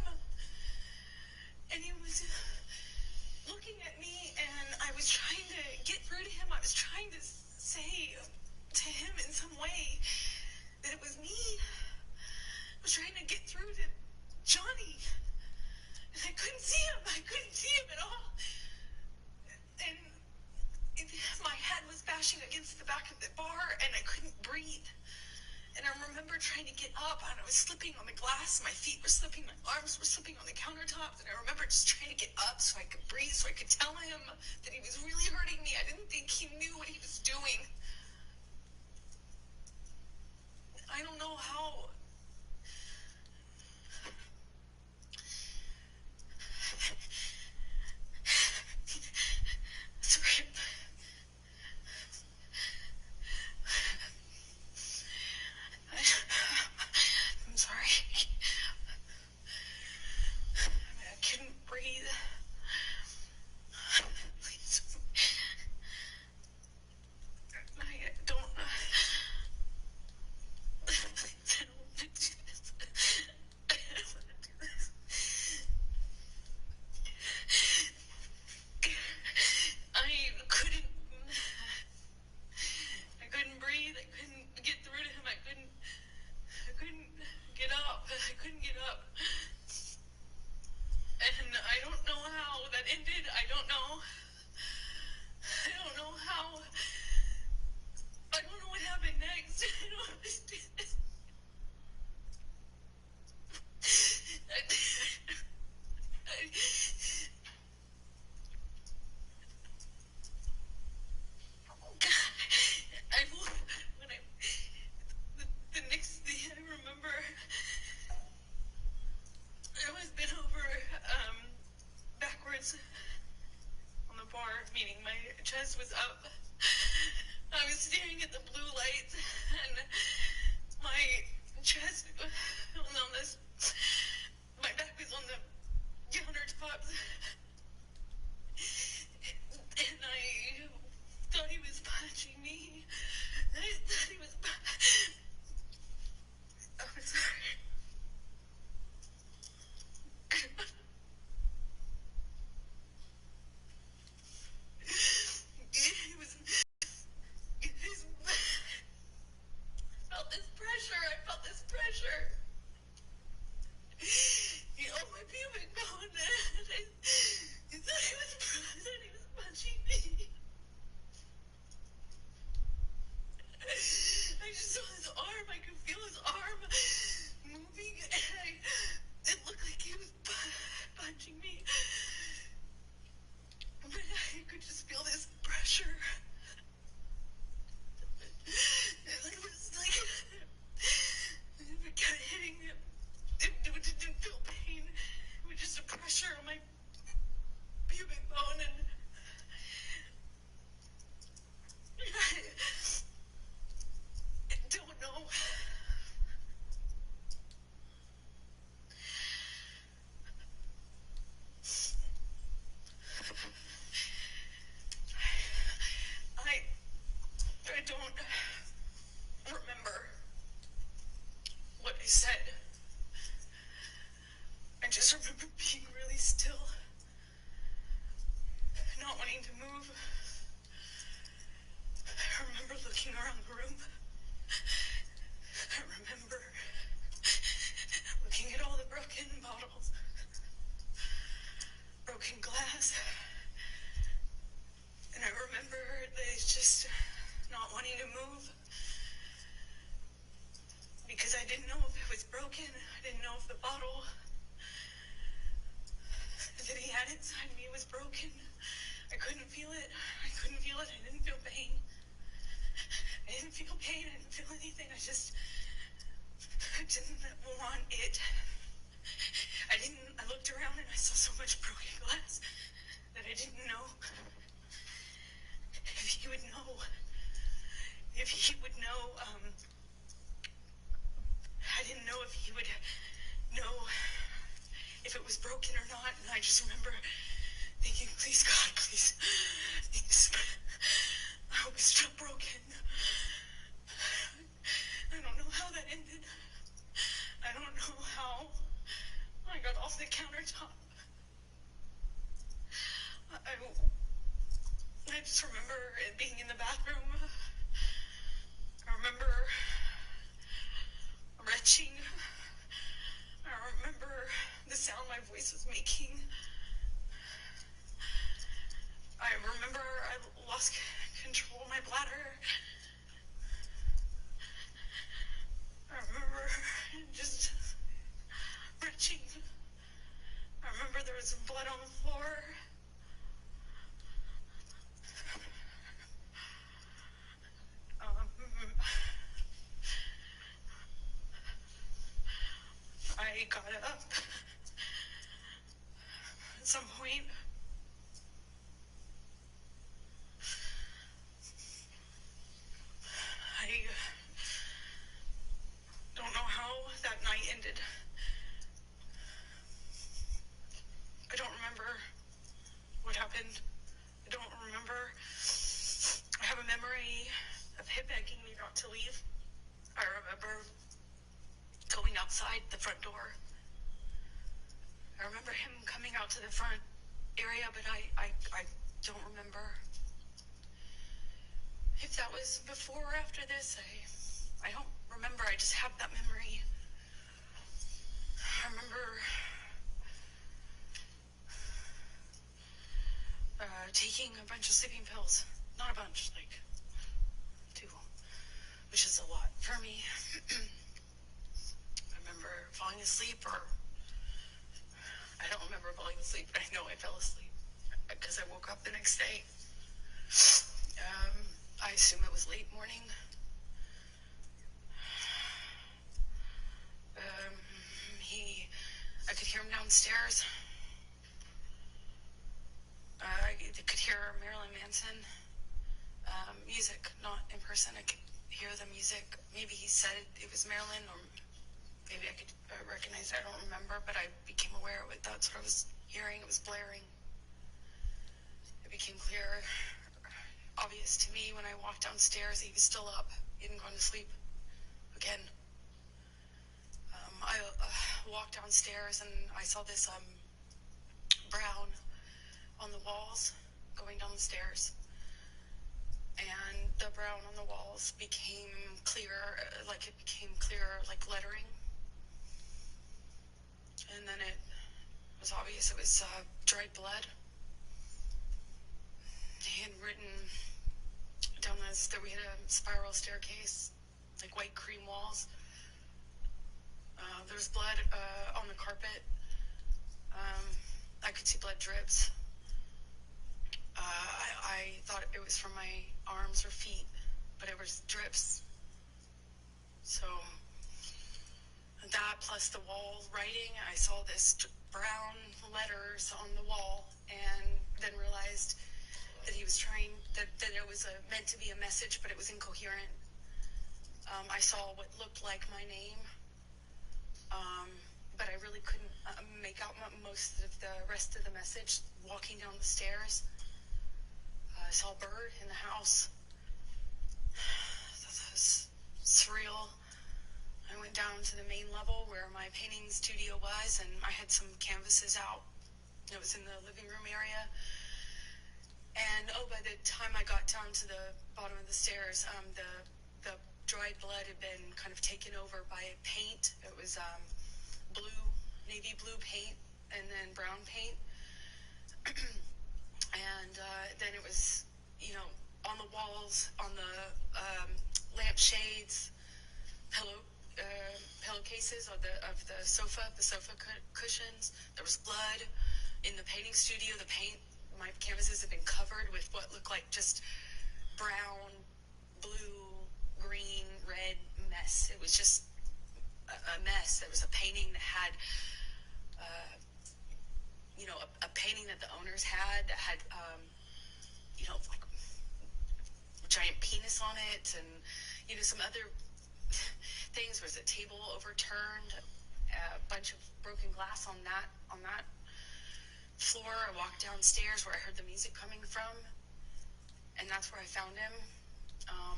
and he was looking at me, and I was trying to get through to him. I was trying to say to him in some way that it was me. I was trying to get through to John and I was slipping on the glass. My feet were slipping. My arms were slipping on the countertop. And I remember just trying to get up so I could breathe, so I could tell him that he was really hurting me. I didn't think he knew what he was doing. I don't know how. Sorry. I'm sorry. I couldn't breathe. Please. I don't. Please, I don't want to do this. I don't want to do this. I couldn't breathe. I couldn't get through to him. I couldn't get up. I couldn't get up. And I don't know how that ended. I don't know how. I don't know what happened next. I don't understand. The next thing I remember, I was bent over, backwards on the bar, meaning my chest was up. I was staring at the blue lights, and my chest was on this, my back was on the countertops, and I thought he was punching me. I thought he was I'm sorry. I felt this pressure. He held my pubic bone, and he thought he was punching me. I just saw his arm. I could feel his arm moving, and it looked like he was punching me. But I could just feel this pressure. It was like it kept hitting me. It didn't feel pain. It was just a pressure on my pubic bone, and I don't know. I don't remember what I said. I just remember being really still, not wanting to move. I remember looking around the room. I remember looking at all the broken bottles, broken glass. And I remember just not wanting to move because I didn't know if it was broken. I didn't know if the bottle that he had inside me was broken. I couldn't feel it. I didn't feel pain. I didn't feel pain. I didn't feel anything. I didn't want it. I looked around and I saw so much broken glass that I didn't know if he would know. I didn't know if he would know if it was broken or not. And I just remember thinking, please, God, please. I hope it's not broken. I don't know how that ended. I don't know how I got off the countertop. I just remember it being in the bathroom. I remember retching. I remember the sound my voice was making. I remember I lost control of my bladder. I remember just was blood on the floor. I got up at some point. I don't know how that night ended. I don't remember what happened. I don't remember. I have a memory of him begging me not to leave. I remember going outside the front door. I remember him coming out to the front area, but I don't remember. If that was before or after this, I don't remember. I just have that memory. I remember taking a bunch of sleeping pills. Not a bunch, like 2, which is a lot for me. I remember falling asleep, or I don't remember falling asleep, but I know I fell asleep because I woke up the next day. I assume it was late morning. I could hear him downstairs. I could hear Marilyn Manson music, not in person. I could hear the music. Maybe he said it was Marilyn, or maybe I could recognize it. I don't remember, but I became aware of it. That's what I was hearing. It was blaring. It became clear, obvious to me when I walked downstairs. He was still up. He hadn't gone to sleep again. I walked downstairs and I saw this brown on the walls going down the stairs. And the brown on the walls became clear, like lettering. And then it was obvious it was dried blood. He had written down this, that we had a spiral staircase, like white cream walls. There was blood on the carpet. I could see blood drips. I thought it was from my arms or feet, but it was drips. So that plus the wall writing, I saw this brown letters on the wall, and then realized that he was trying, that it was meant to be a message, but it was incoherent. I saw what looked like my name, but I really couldn't make out most of the rest of the message. Walking down the stairs, I saw a bird in the house. That was surreal. I went down to the main level where my painting studio was, and I had some canvases out. It was in the living room area. And by the time I got down to the bottom of the stairs, the dried blood had been kind of taken over by paint. It was navy blue paint, and then brown paint. And then it was, on the walls, on the lampshades, pillowcases of the sofa cushions. There was blood in the painting studio. My canvases had been covered with what looked like just brown, blue, green, red mess. It was just a mess. There was a painting that had, a painting that the owners had that had, like a giant penis on it, and, some other things. There was a table overturned, a bunch of broken glass on that floor. I walked downstairs where I heard the music coming from, and that's where I found him,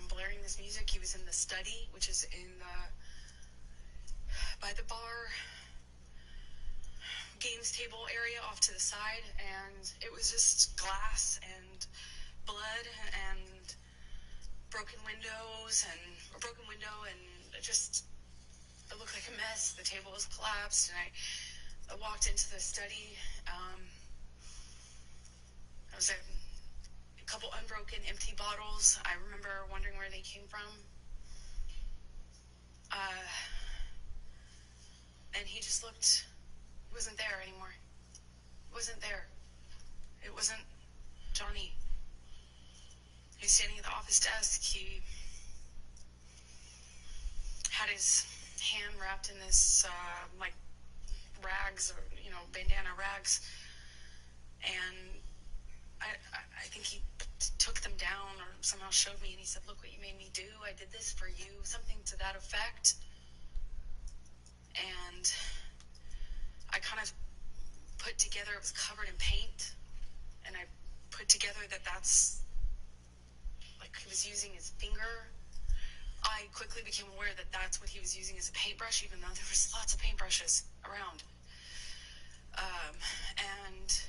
blaring this music. He was in the study, which is by the bar games table area off to the side, and it was just glass and blood and broken window, and just, it looked like a mess. The table was collapsed, and I walked into the study. There was a couple unbroken empty bottles. I remember wondering where they came from. And he just wasn't there anymore. Wasn't off his desk, he had his hand wrapped in this, like, rags, or, bandana rags. And I think he took them down or somehow showed me, and he said, "Look what you made me do. I did this for you," something to that effect. And I kind of put together, it was covered in paint, and I put together that that's, like, he was using his finger. I quickly became aware that that's what he was using as a paintbrush, even though there was lots of paintbrushes around. And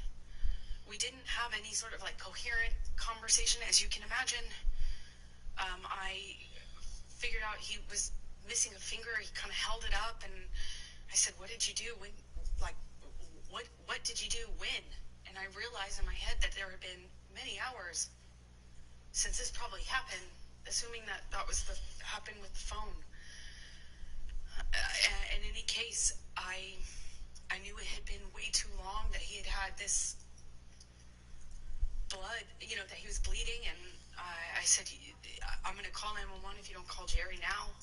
we didn't have any sort of, like, coherent conversation, as you can imagine. I figured out he was missing a finger. He kind of held it up, and I said, "What did you do? When, like, what did you do when?" And I realized in my head that there had been many hours since this probably happened, assuming that was happened with the phone. In any case, I knew it had been way too long, that he had had this blood, that he was bleeding, and I said, "I'm going to call 911 if you don't call Jerry now."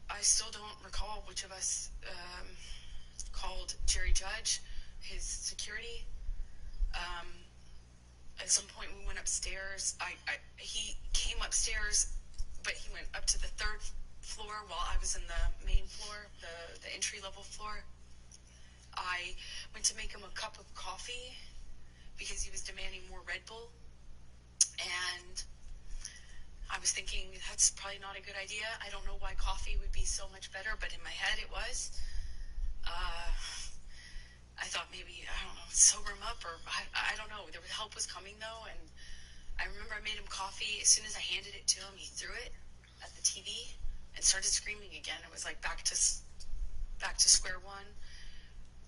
I still don't recall which of us called Jerry Judge, his security. At some point we went upstairs. He came upstairs, but he went up to the third floor while I was in the main floor, the entry-level floor. I went to make him a cup of coffee because he was demanding more Red Bull. And I was thinking, that's probably not a good idea. I don't know why coffee would be so much better, but in my head it was. I thought maybe, I don't know, sober him up, or I don't know. Help was coming, though, and I remember I made him coffee. As soon as I handed it to him, he threw it at the TV and started screaming again. It was like back to square one.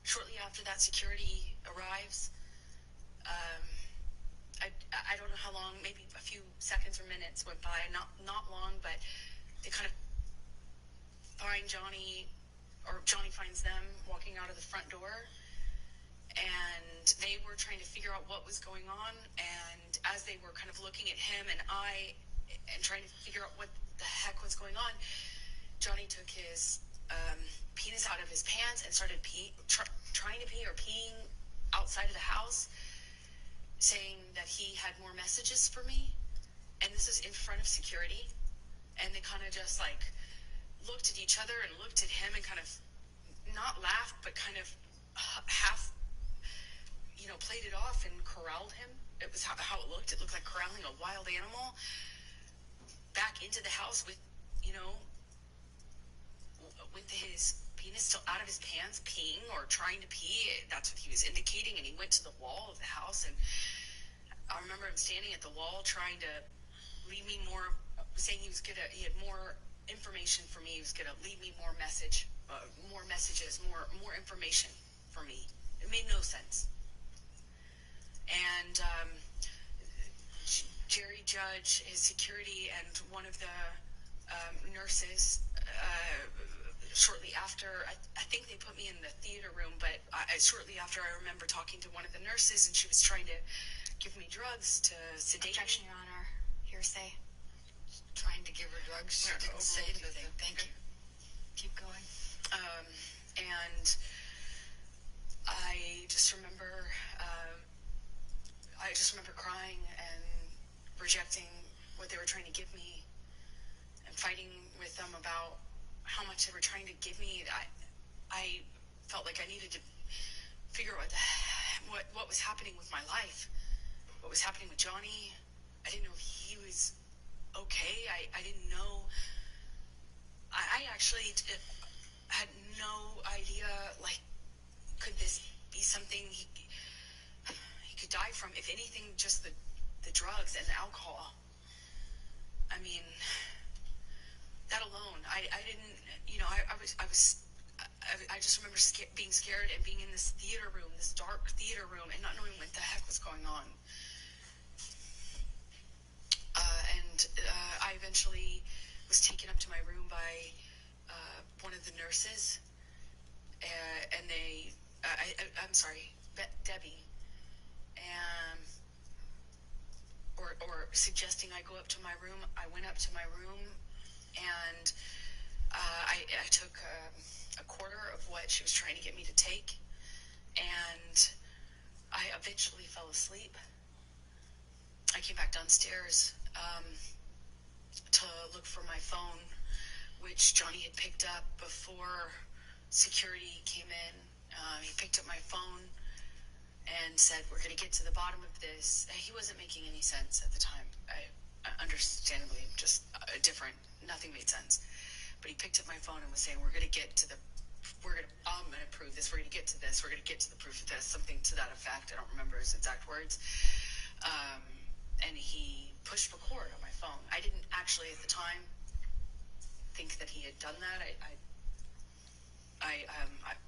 Shortly after that, security arrives. I don't know how long, maybe a few seconds or minutes went by, not long, but they kind of find Johnny, or Johnny finds them walking out of the front door, and they were trying to figure out what was going on. And as they were kind of looking at him and trying to figure out what the heck was going on, Johnny took his penis out of his pants and started trying to pee or peeing outside of the house, saying that he had more messages for me. And this is in front of security. And they kind of just, like, looked at each other and looked at him and kind of not laughed, but kind of half, played it off and corralled him. It was how it looked. It looked like corralling a wild animal back into the house with his penis still out of his pants, peeing or trying to pee. That's what he was indicating. And he went to the wall of the house, and I remember him standing at the wall trying to leave me more, saying he had more information for me. He was gonna leave me more messages, more information for me. It made no sense. And Jerry Judge, his security, and one of the nurses, shortly after, I think they put me in the theater room, but shortly after, I remember talking to one of the nurses, and she was trying to give me drugs to sedate me. Objection, Your Honor. Hearsay. Trying to give her drugs. She didn't say anything. Thank you. Keep going. And I just remember crying and rejecting what they were trying to give me, and fighting with them about how much they were trying to give me. I felt like I needed to figure out what was happening with my life, what was happening with Johnny. I didn't know if he was okay. I didn't know. I actually had no idea, like, could this be something he could die from? If anything, just the drugs and the alcohol. I mean, that alone, I didn't, I just remember being scared and being in this theater room, this dark theater room, and not knowing what the heck was going on. I eventually was taken up to my room by one of the nurses, and I'm sorry, Debbie, and or suggesting I go up to my room. I went up to my room, and I took a quarter of what she was trying to get me to take, and I eventually fell asleep. I came back downstairs to look for my phone, which Johnny had picked up before security came in. He picked up my phone and said, "We're going to get to the bottom of this." He wasn't making any sense at the time. I understandably, just different. Nothing made sense. But he picked up my phone and was saying, "I'm going to prove this. We're going to get to this. We're going to get to the proof of this." Something to that effect. I don't remember his exact words. And he pushed record on my phone. I didn't actually at the time think that he had done that. I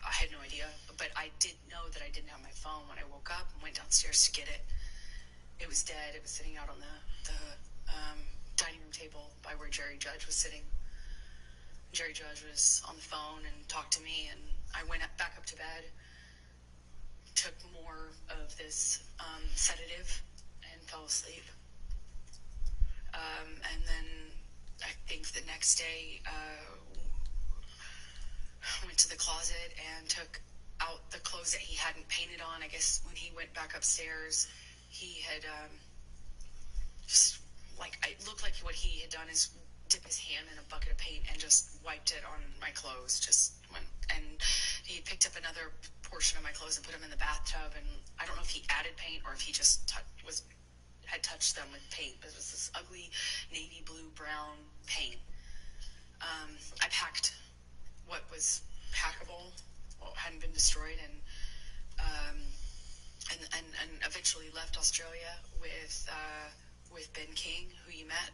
had no idea, but I did know that I didn't have my phone when I woke up and went downstairs to get it. It was dead. It was sitting out on the dining room table by where Jerry Judge was sitting. Jerry Judge was on the phone and talked to me, and I went back up to bed, took more of this sedative, and fell asleep. And then I think the next day, went to the closet and took out the clothes that he hadn't painted on. I guess when he went back upstairs, he had it looked like what he had done is dip his hand in a bucket of paint and just wiped it on my clothes. And he picked up another portion of my clothes and put them in the bathtub. And I don't know if he added paint or if he just had touched them with paint. But it was this ugly navy blue brown paint. I packed what was packable, what hadn't been destroyed, and eventually left Australia with Ben King, who you met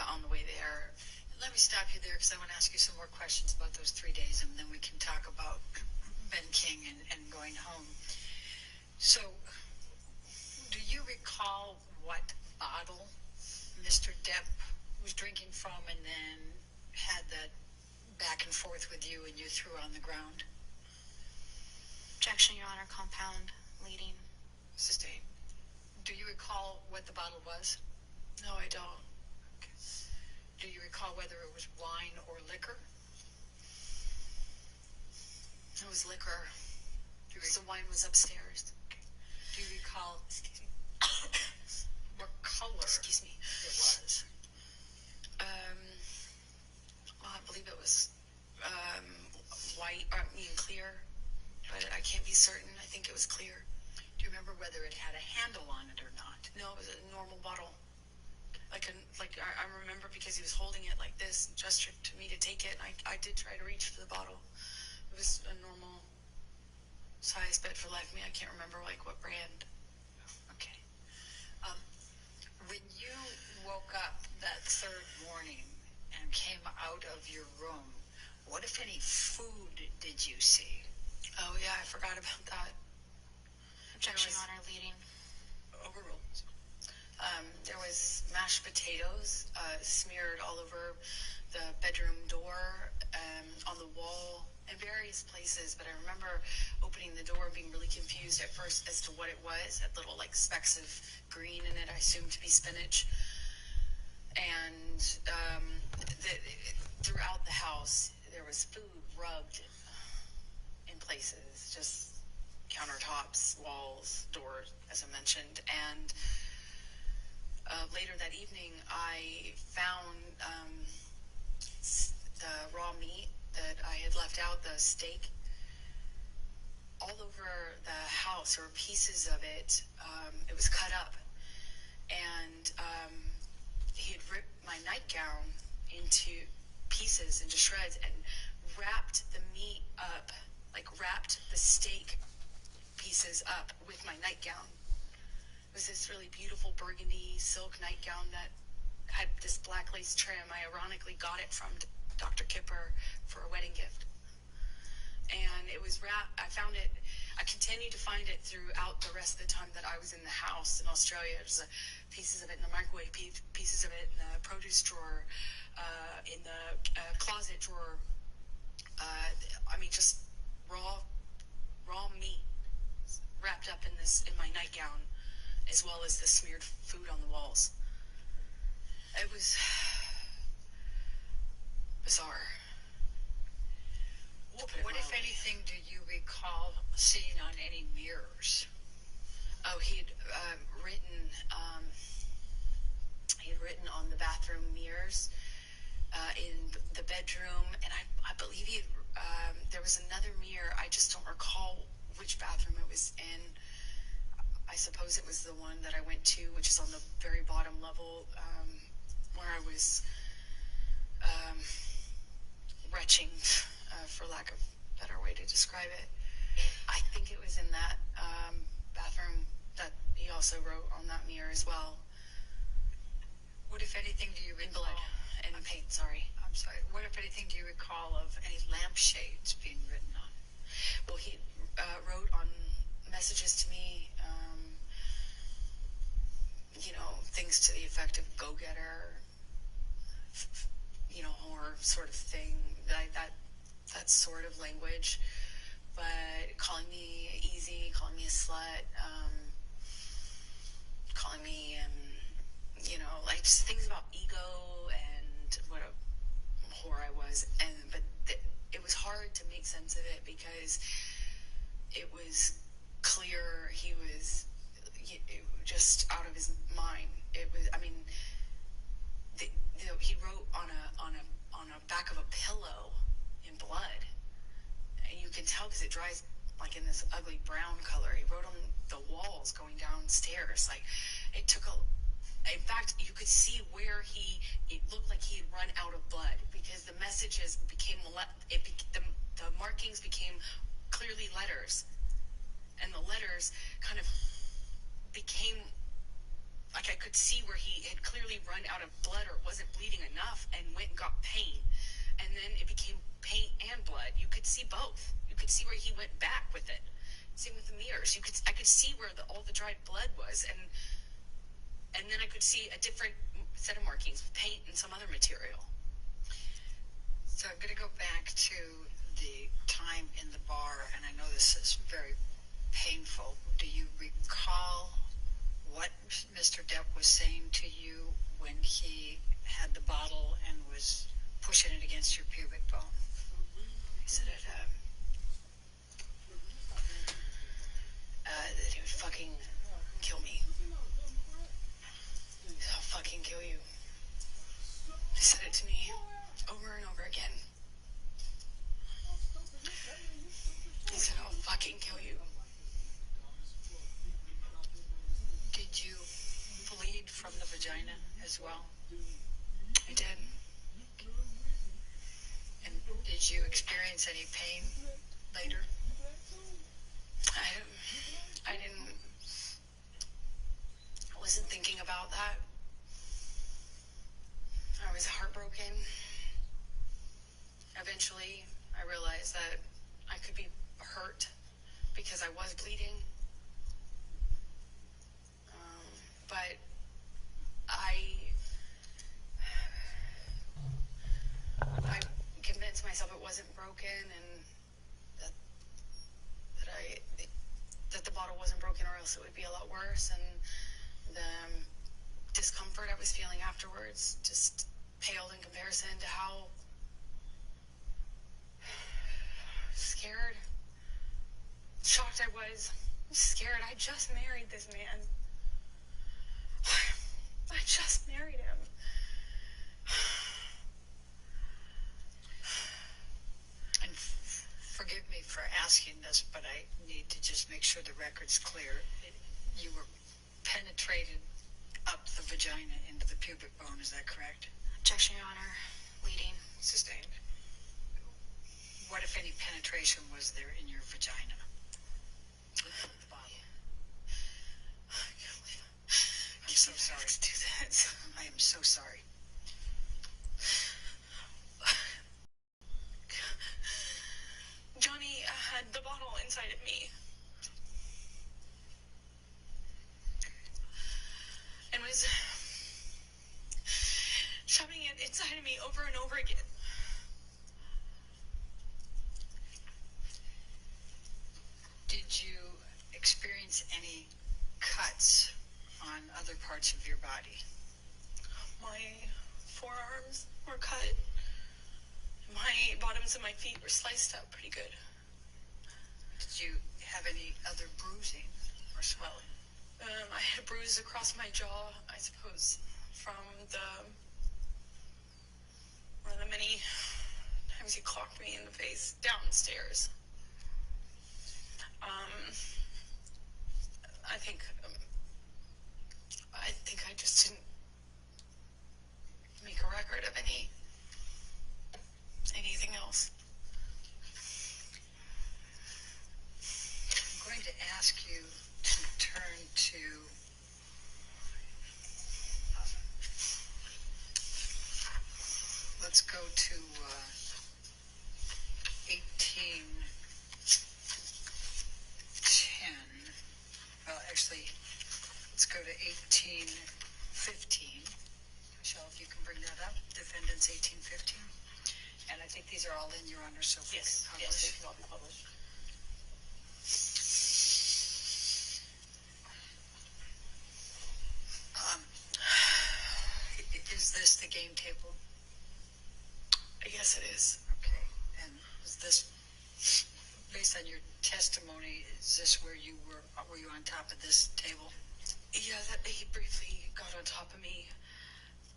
on the way there. Let me stop you there because I want to ask you some more questions about those 3 days, and then we can talk about Ben King and going home. So, do you recall what bottle Mr. Depp was drinking from and then had that back and forth with you and you threw on the ground? Objection, Your Honor. Compound leading. Sustained. Do you recall what the bottle was? No, I don't. Okay. Do you recall whether it was wine or liquor? It was liquor. The wine was upstairs. Okay. Do you recall what color Excuse me. it was? I believe it was white, clear, but I can't be certain. I think it was clear. Do you remember whether it had a handle on it or not? No, it was a normal bottle. I remember because he was holding it like this and gestured to me to take it. And I did try to reach for the bottle. It was a normal size, but for the life of me, I can't remember what brand. Okay. When you woke up that third morning and came out of your room, what, if any, food did you see? Oh, yeah, I forgot about that. Objection, Your Honor. Leading. Overruled. There was mashed potatoes smeared all over the bedroom door, on the wall, in various places. But I remember opening the door and being really confused at first as to what it was. Had little specks of green in it, I assumed to be spinach. And throughout the house, there was food rubbed in places, just countertops, walls, doors, as I mentioned. And later that evening, I found the raw meat that I had left out, the steak, all over the house. There were pieces of it. It was cut up. And he had ripped my nightgown into pieces, into shreds, and wrapped the meat up, wrapped the steak pieces up with my nightgown. It was this really beautiful burgundy silk nightgown that had this black lace trim. I ironically got it from Dr. Kipper for a wedding gift. And it was wrapped. I continued to find it throughout the rest of the time that I was in the house in Australia. There's pieces of it in the microwave, pieces of it in the produce drawer, in the closet drawer. Just raw meat wrapped up in my nightgown as well as the smeared food on the walls. It was bizarre. What, if anything, do you recall seeing on any mirrors? Oh, he had written on the bathroom mirrors in the bedroom, and I believe there was another mirror. I just don't recall which bathroom it was in. I suppose it was the one that I went to, which is on the very bottom level, where I was retching, for lack of a better way to describe it. I think it was in that bathroom that he also wrote on that mirror as well. What, if anything, do you recall? In blood and paint, sorry. I'm sorry. What, if anything, do you recall of any lampshades being written on? Well, he wrote on messages to me, things to the effect of go-getter, horror sort of thing, that sort of language, but calling me easy, calling me a slut, calling me, like just things about ego and what a whore I was, but it was hard to make sense of it because it was clear he was just out of his mind. It was, he wrote on a back of a pillow in blood, and you can tell because it dries like in this ugly brown color. He wrote on the walls going downstairs. Like it took in fact, you could see where it looked like he had run out of blood because the messages became, the markings became clearly letters, and the letters kind of became like I could see where he had clearly run out of blood or wasn't bleeding enough and went and got paint. And then it became paint and blood. You could see both. You could see where he went back with it. Same with the mirrors. I could see where all the dried blood was, and then I could see a different set of markings with paint and some other material. So I'm going to go back to the time in the bar, and I know this is very painful. Do you recall what Mr. Depp was saying to you when he had the bottle and was pushing it against your pubic bone? He said that he would fucking kill me. I'll fucking kill you. He said it to me over and over again. He said, I'll fucking kill you. Did you bleed from the vagina as well? I did. And did you experience any pain later? I didn't. I wasn't thinking about that. I was heartbroken. Eventually, I realized that I could be hurt because I was bleeding. But I convinced myself it wasn't broken, and that the bottle wasn't broken, or else it would be a lot worse. And the discomfort I was feeling afterwards just paled in comparison to how scared, shocked I was. Scared. I just married this man. I just married him. And forgive me for asking this, but I need to just make sure the record's clear. You were penetrated up the vagina into the pubic bone, is that correct? Objection, Your Honor. Leading. Sustained. What, if any, penetration was there in your vagina? I'm so sorry. To do this. I am so sorry. Johnny had the bottle inside of me and was shoving it inside of me over and over again. Did you experience any cuts on other parts of your body? My forearms were cut. My bottoms of my feet were sliced up pretty good. Did you have any other bruising or swelling? I had a bruise across my jaw, I suppose, from one of the many times he clocked me in the face downstairs. I think I just didn't make a record of anything else. I'm going to ask you to turn to let's go to 1810. Well, actually, let's go to 1815. Michelle, if you can bring that up. Defendants 1815. And I think these are all in, Your Honor, so we can publish. Yes, they can all be published. Is this the game table? Yes, it is. Okay. And is this, based on your testimony, is this where you were you on top of this table? Yeah, that he briefly got on top of me,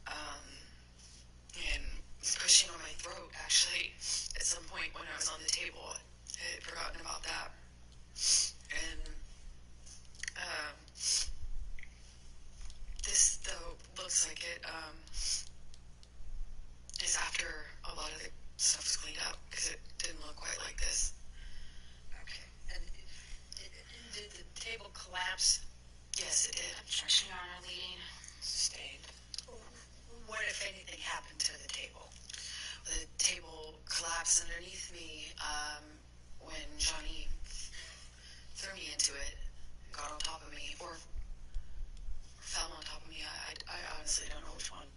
and was pushing on my throat, actually, at some point when I was on the table. I had forgotten about that. And, this, though, looks like it, is after a lot of the stuff was cleaned up, because it didn't look quite like this. Okay. And did the table collapse? Yes, it did. Objection, Your Honor, leading. Sustained. What, if anything, happened to the table? The table collapsed underneath me when Johnny threw me into it, got on top of me, or fell on top of me. I honestly don't know which one.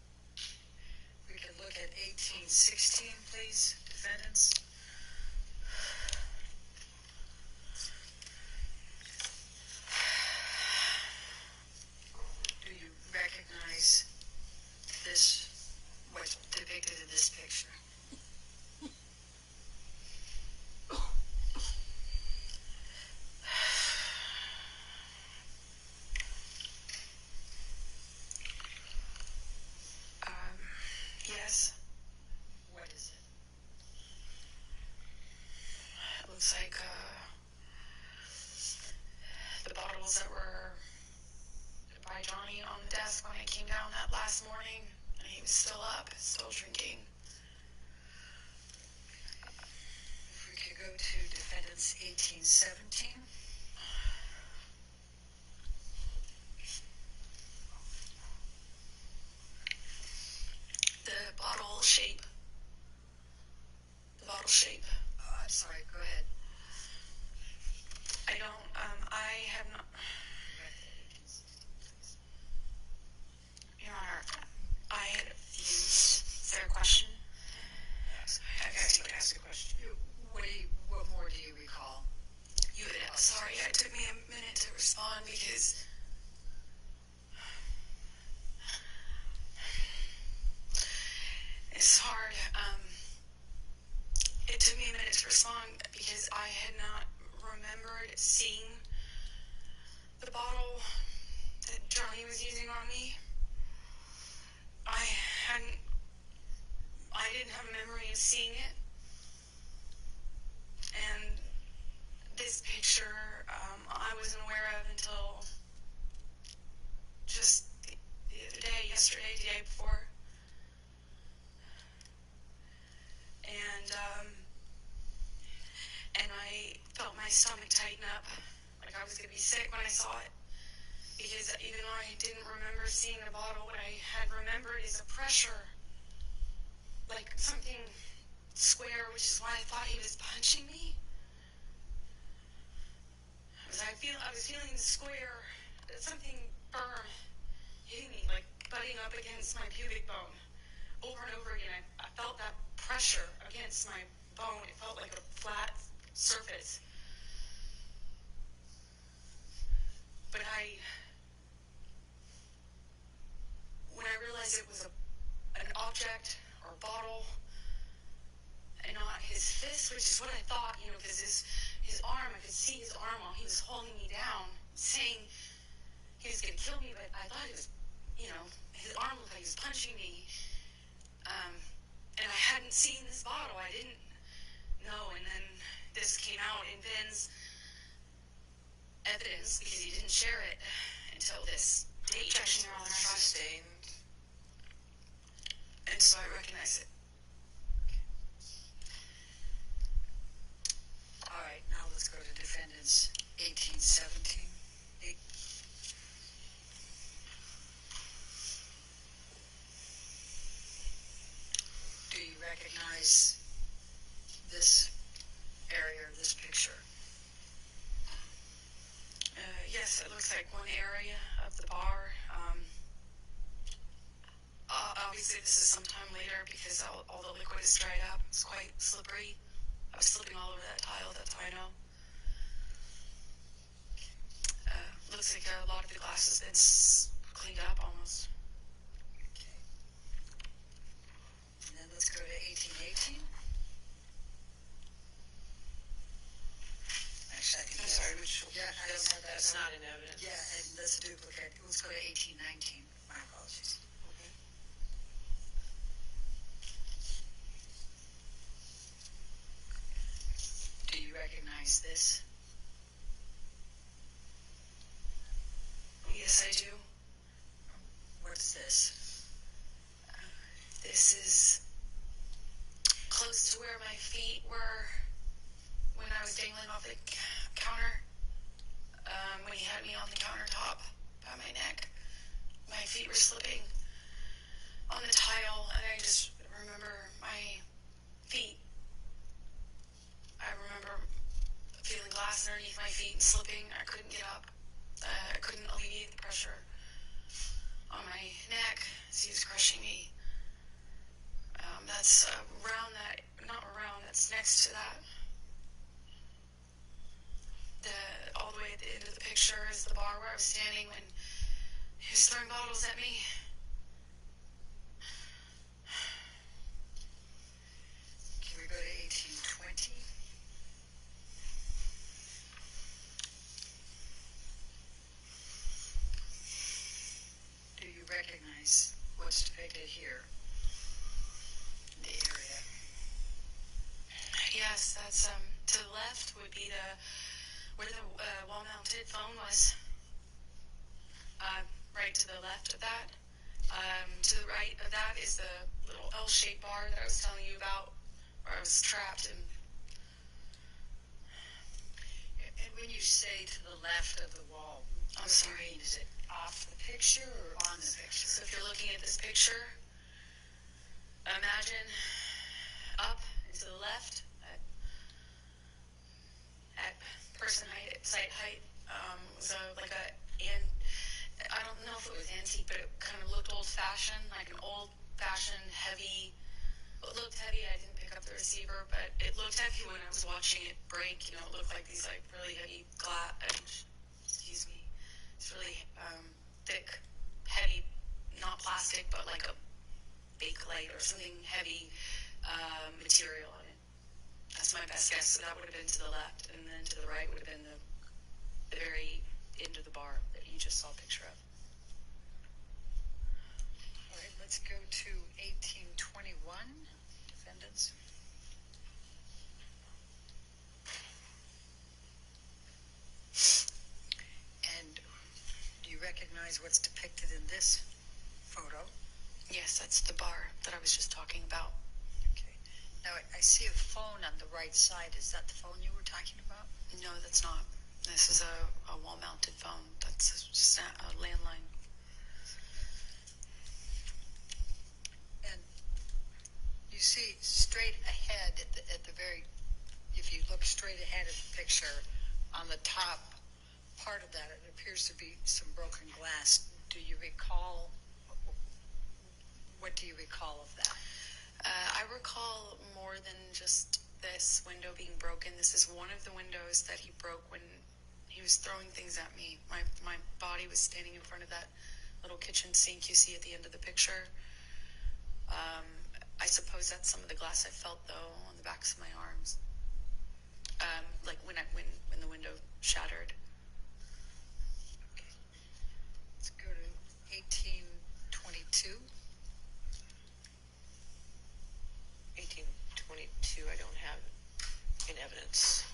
We can look at 1816, please, defendants. Do you recognize this, what's depicted in this picture? Yes, What is it? it looks like the bottles that were by Johnny on the desk when I came down that last morning, and he was still up, still drinking. If we could go to defendants 1817. The bottle shape. I'm sorry, go ahead. I have not. Your Honor, I had a few. Is there a question? I gotta ask a question. What more do you recall? Sorry, it took me a minute to respond because it's hard. It took me a minute to respond because I had not remembered seeing the bottle that Johnny was using on me. I didn't have a memory of seeing it. And this picture, I wasn't aware of until just the other day, yesterday, the day before. And I felt my stomach tighten up, like I was going to be sick when I saw it. Because even though I didn't remember seeing the bottle, what I had remembered is a pressure, like something square, which is why I thought he was punching me. I was feeling the square, something firm hitting me, like butting up against my pubic bone. Over and over again, I felt that pressure against my bone. It felt like a flat surface. But which is what I thought, because his arm, I could see his arm while he was holding me down, saying he was going to kill me, but I thought it was, his arm looked like he was punching me. And I hadn't seen this bottle. I didn't know, and then this came out in Ben's evidence because he didn't share it until this date. Objection, Your Honor. Sustained. And so I recognize it. All right, now let's go to defendants 1817. Do you recognize this area, this picture? Yes, it looks like one area of the bar. Obviously, this is sometime later because all the liquid is dried up. It's quite slippery. I was slipping all over that tile, that's how I know. Looks like a lot of the glass has been cleaned up almost. Okay. And then let's go to 1818. Actually, I think I'm sorry, which? Yeah, I don't have that. That's not in evidence. Yeah, and let's duplicate. Let's go to 1819. My apologies. Okay. Do you recognize this? Yes, I do. What's this? This is close to where my feet were when I was dangling off the counter. When he had me on the countertop by my neck. My feet were slipping on the tile, and I just remember my feet. I remember feeling glass underneath my feet and slipping. I couldn't get up. I couldn't alleviate the pressure on my neck as he was crushing me. That's that's next to that. All the way at the end of the picture is the bar where I was standing when he was throwing bottles at me. Can we go to 1820? Do you recognize what's depicted here? The area. Yes, that's to the left would be where the wall-mounted phone was. Right to the left of that. To the right of that is the little L-shaped bar that I was telling you about, where I was trapped. And when you say to the left of the wall, I'm sorry, is it off the picture or on the picture? So if you're looking at this picture, imagine up and to the left at person height, at site height, was I don't know if it was antique, but it kind of looked old-fashioned, like an old-fashioned heavy. It looked heavy. I didn't pick up the receiver, but it looked heavy when I was watching it break. It looked like these really heavy glass. Excuse me. It's really thick, heavy, not plastic, but like a bakelite or something heavy material on it. That's my best guess. So that would have been to the left, and then to the right would have been the very end of the bar that you just saw a picture of. All right, let's go to 1821, defendants. And do you recognize what's depicted in this photo? Yes, that's the bar that I was just talking about. Okay. Now, I see a phone on the right side. Is that the phone you were talking about? No, that's not. This is a wall-mounted phone. That's just a landline. And you see straight ahead at the very, if you look straight ahead at the picture, on the top part of that, it appears to be some broken glass. Do you recall, what do you recall of that? I recall more than just this window being broken. This is one of the windows that he broke when he was throwing things at me. My body was standing in front of that little kitchen sink you see at the end of the picture. I suppose that's some of the glass I felt, though, on the backs of my arms. like when the window shattered. Okay. Let's go to 1822. 1822, I don't have in evidence.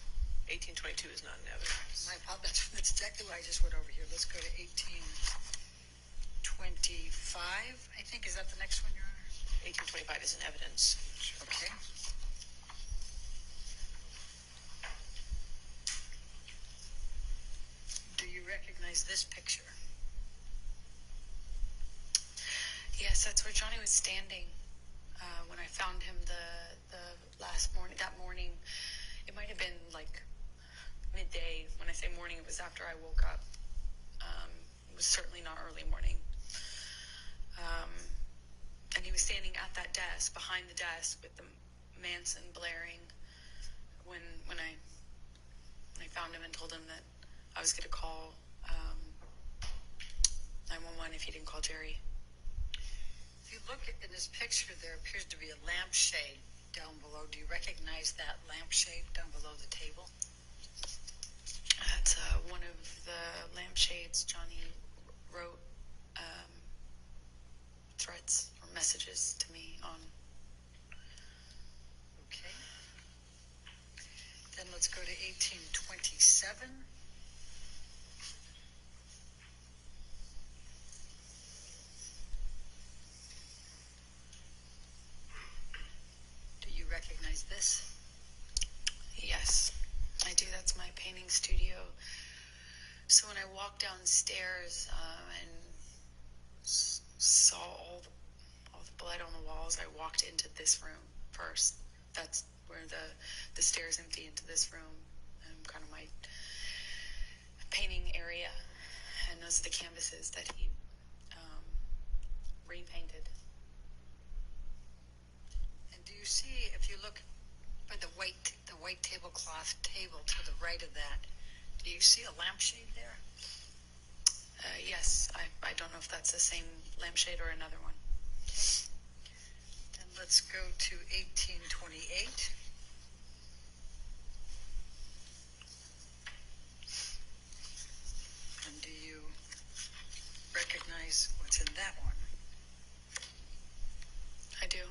1822 is not in evidence. My apologies. That's exactly what I just went over here. Let's go to 1825, I think. Is that the next one, Your Honor? 1825 is in evidence. Okay. Do you recognize this picture? Yes, that's where Johnny was standing when I found him the last morning. That morning, it might have been like midday. When I say morning, it was after I woke up. It was certainly not early morning. And he was standing at that desk, behind the desk, with the Manson blaring. When I found him and told him that I was going to call 911 if he didn't call Jerry. If you look in this picture, there appears to be a lampshade down below. Do you recognize that lampshade down below the table? That's one of the lampshades Johnny wrote threats or messages to me on. Okay. Then let's go to 1827. Do you recognize this? Yes, I do. That's my painting studio. So when I walked downstairs and saw all the blood on the walls, I walked into this room first. That's where the stairs empty into this room, kind of my painting area. And those are the canvases that he repainted. And do you see, if you look by the white tablecloth table to the right of that, do you see a lampshade there? Yes, I don't know if that's the same lampshade or another one. Then let's go to 1828. And do you recognize what's in that one? I do.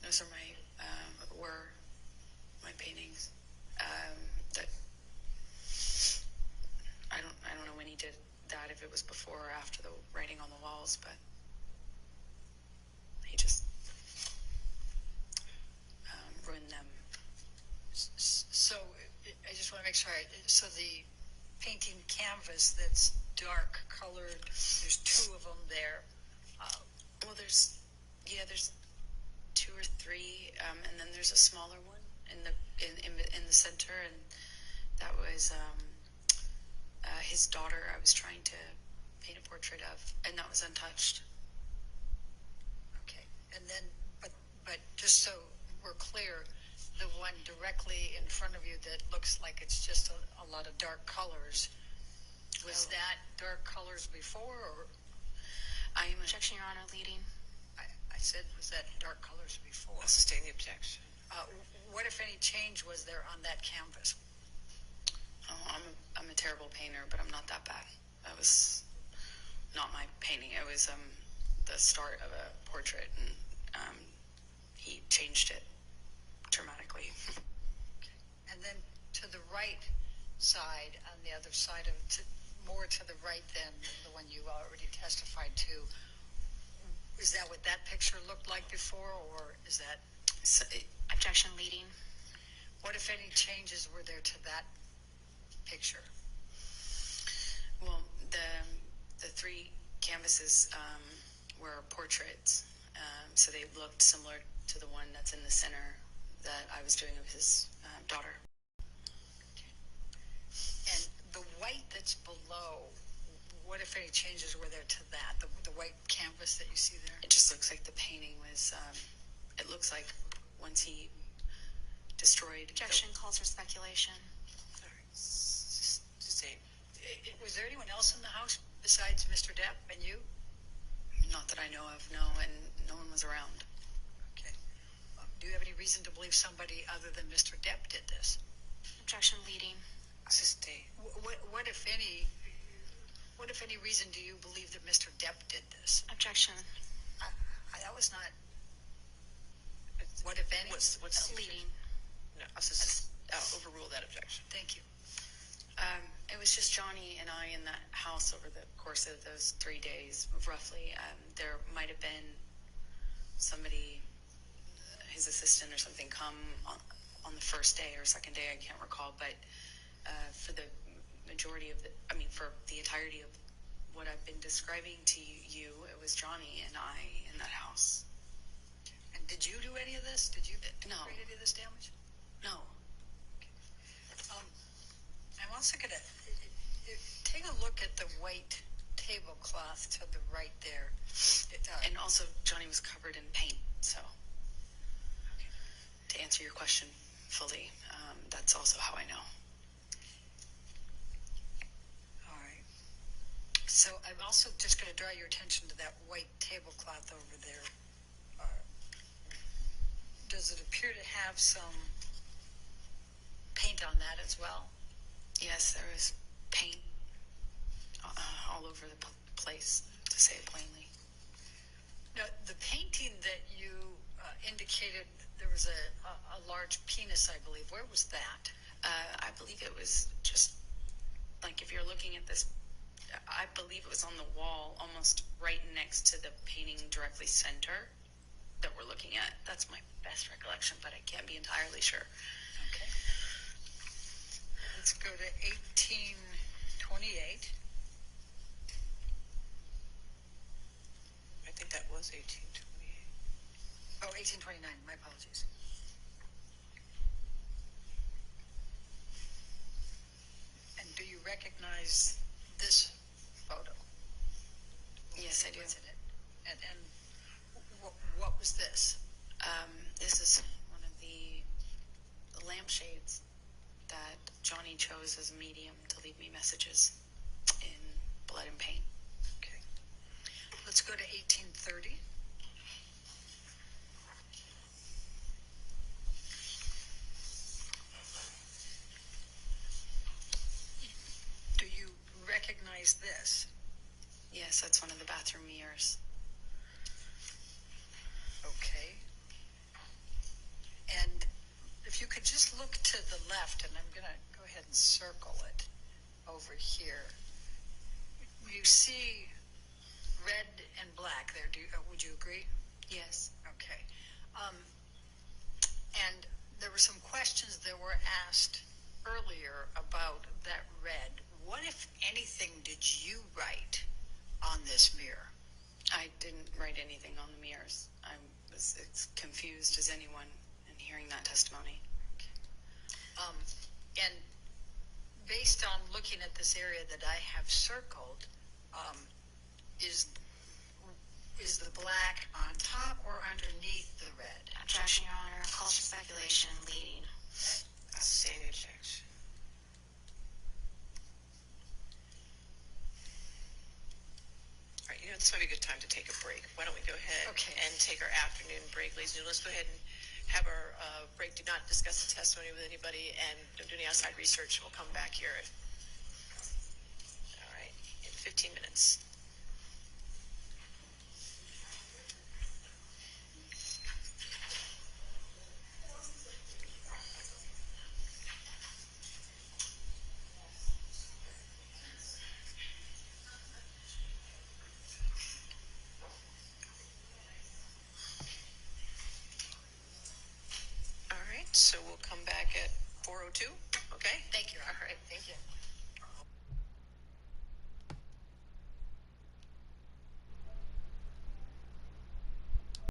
Those are were my paintings. That I don't know when he did that, if it was before or after the writing on the walls, but he just ruined them. So I just want to make sure. So the painting canvas that's dark colored, there's two of them there. Well, there's two or three, and then there's a smaller one in the center, and that was his daughter. I was trying to paint a portrait of, and that was untouched. Okay, and then, but just so we're clear, the one directly in front of you that looks like it's just a lot of dark colors, was that dark colors before, or? Objection, Your Honor, leading. I said, was that dark colors before? I'll sustain the objection. What, if any, change was there on that canvas? Oh, I'm a terrible painter, but I'm not that bad. That was not my painting. It was the start of a portrait, and he changed it dramatically. Okay. And then to the right side, on the other side of more to the right than the one you already testified to, is that what that picture looked like before, or is that? Objection, leading. What, if any, changes were there to that picture? Well, the three canvases were portraits, so they looked similar to the one that's in the center that I was doing of his daughter. And the white that's below, what, if any, changes were there to that, the white canvas that you see there? It just looks like the painting was, it looks like once he destroyed. Objection calls for speculation. Sorry. Sustain. Was there anyone else in the house besides Mr. Depp and you? Not that I know of, no, and no one was around. Okay. Do you have any reason to believe somebody other than Mr. Depp did this? Objection leading. What if any reason do you believe that Mr. Depp did this? Objection That was not. What if any? What's leading. No, I'll overrule that objection. Thank you. It was just Johnny and I in that house over the course of those 3 days, roughly. There might have been somebody, his assistant or something, come on the first day or second day, I can't recall, but for the majority of for the entirety of what I've been describing to you, it was Johnny and I in that house. And did you do any of this? Did you No. create any of this damage? No. I'm also going to take a look at the white tablecloth to the right there. And also, Johnny was covered in paint, so to answer your question fully, that's also how I know. All right. So I'm also just going to draw your attention to that white tablecloth over there. Does it appear to have some paint on that as well? Yes, there was paint all over the place, to say it plainly. Now, the painting that you indicated, there was a large penis, I believe. Where was that? I believe it was just, like, if you're looking at this, I believe it was on the wall, almost right next to the painting directly center that we're looking at. That's my best recollection, but I can't be entirely sure. Okay. Let's go to 1828. I think that was 1828. Oh, 1829. My apologies. And do you recognize this photo? Yes, I do. What's in it? And what was this? This is one of the lampshades that Johnny chose as a medium to leave me messages in blood and paint. Okay. Let's go to 1830. Do you recognize this? Yes, that's one of the bathroom mirrors. Okay. And if you could just look to the left, and I'm going to go ahead and circle it over here. You see red and black there. Would you agree? Yes. Okay. And there were some questions that were asked earlier about that red. What, if anything, did you write on this mirror? I didn't write anything on the mirrors. I was as confused as anyone in hearing that testimony. And based on looking at this area that I have circled, is the black on top or underneath the red? Objection, Your Honor. Calls for speculation leading. Same objection. All right, this might be a good time to take a break. Why don't we go ahead and take our afternoon break, ladies and gentlemen. Let's go ahead and have our break. Do not discuss the testimony with anybody, and don't do any outside research. We'll come back here. All right, in 15 minutes. So we'll come back at 4:02, okay? Thank you. All right, thank you.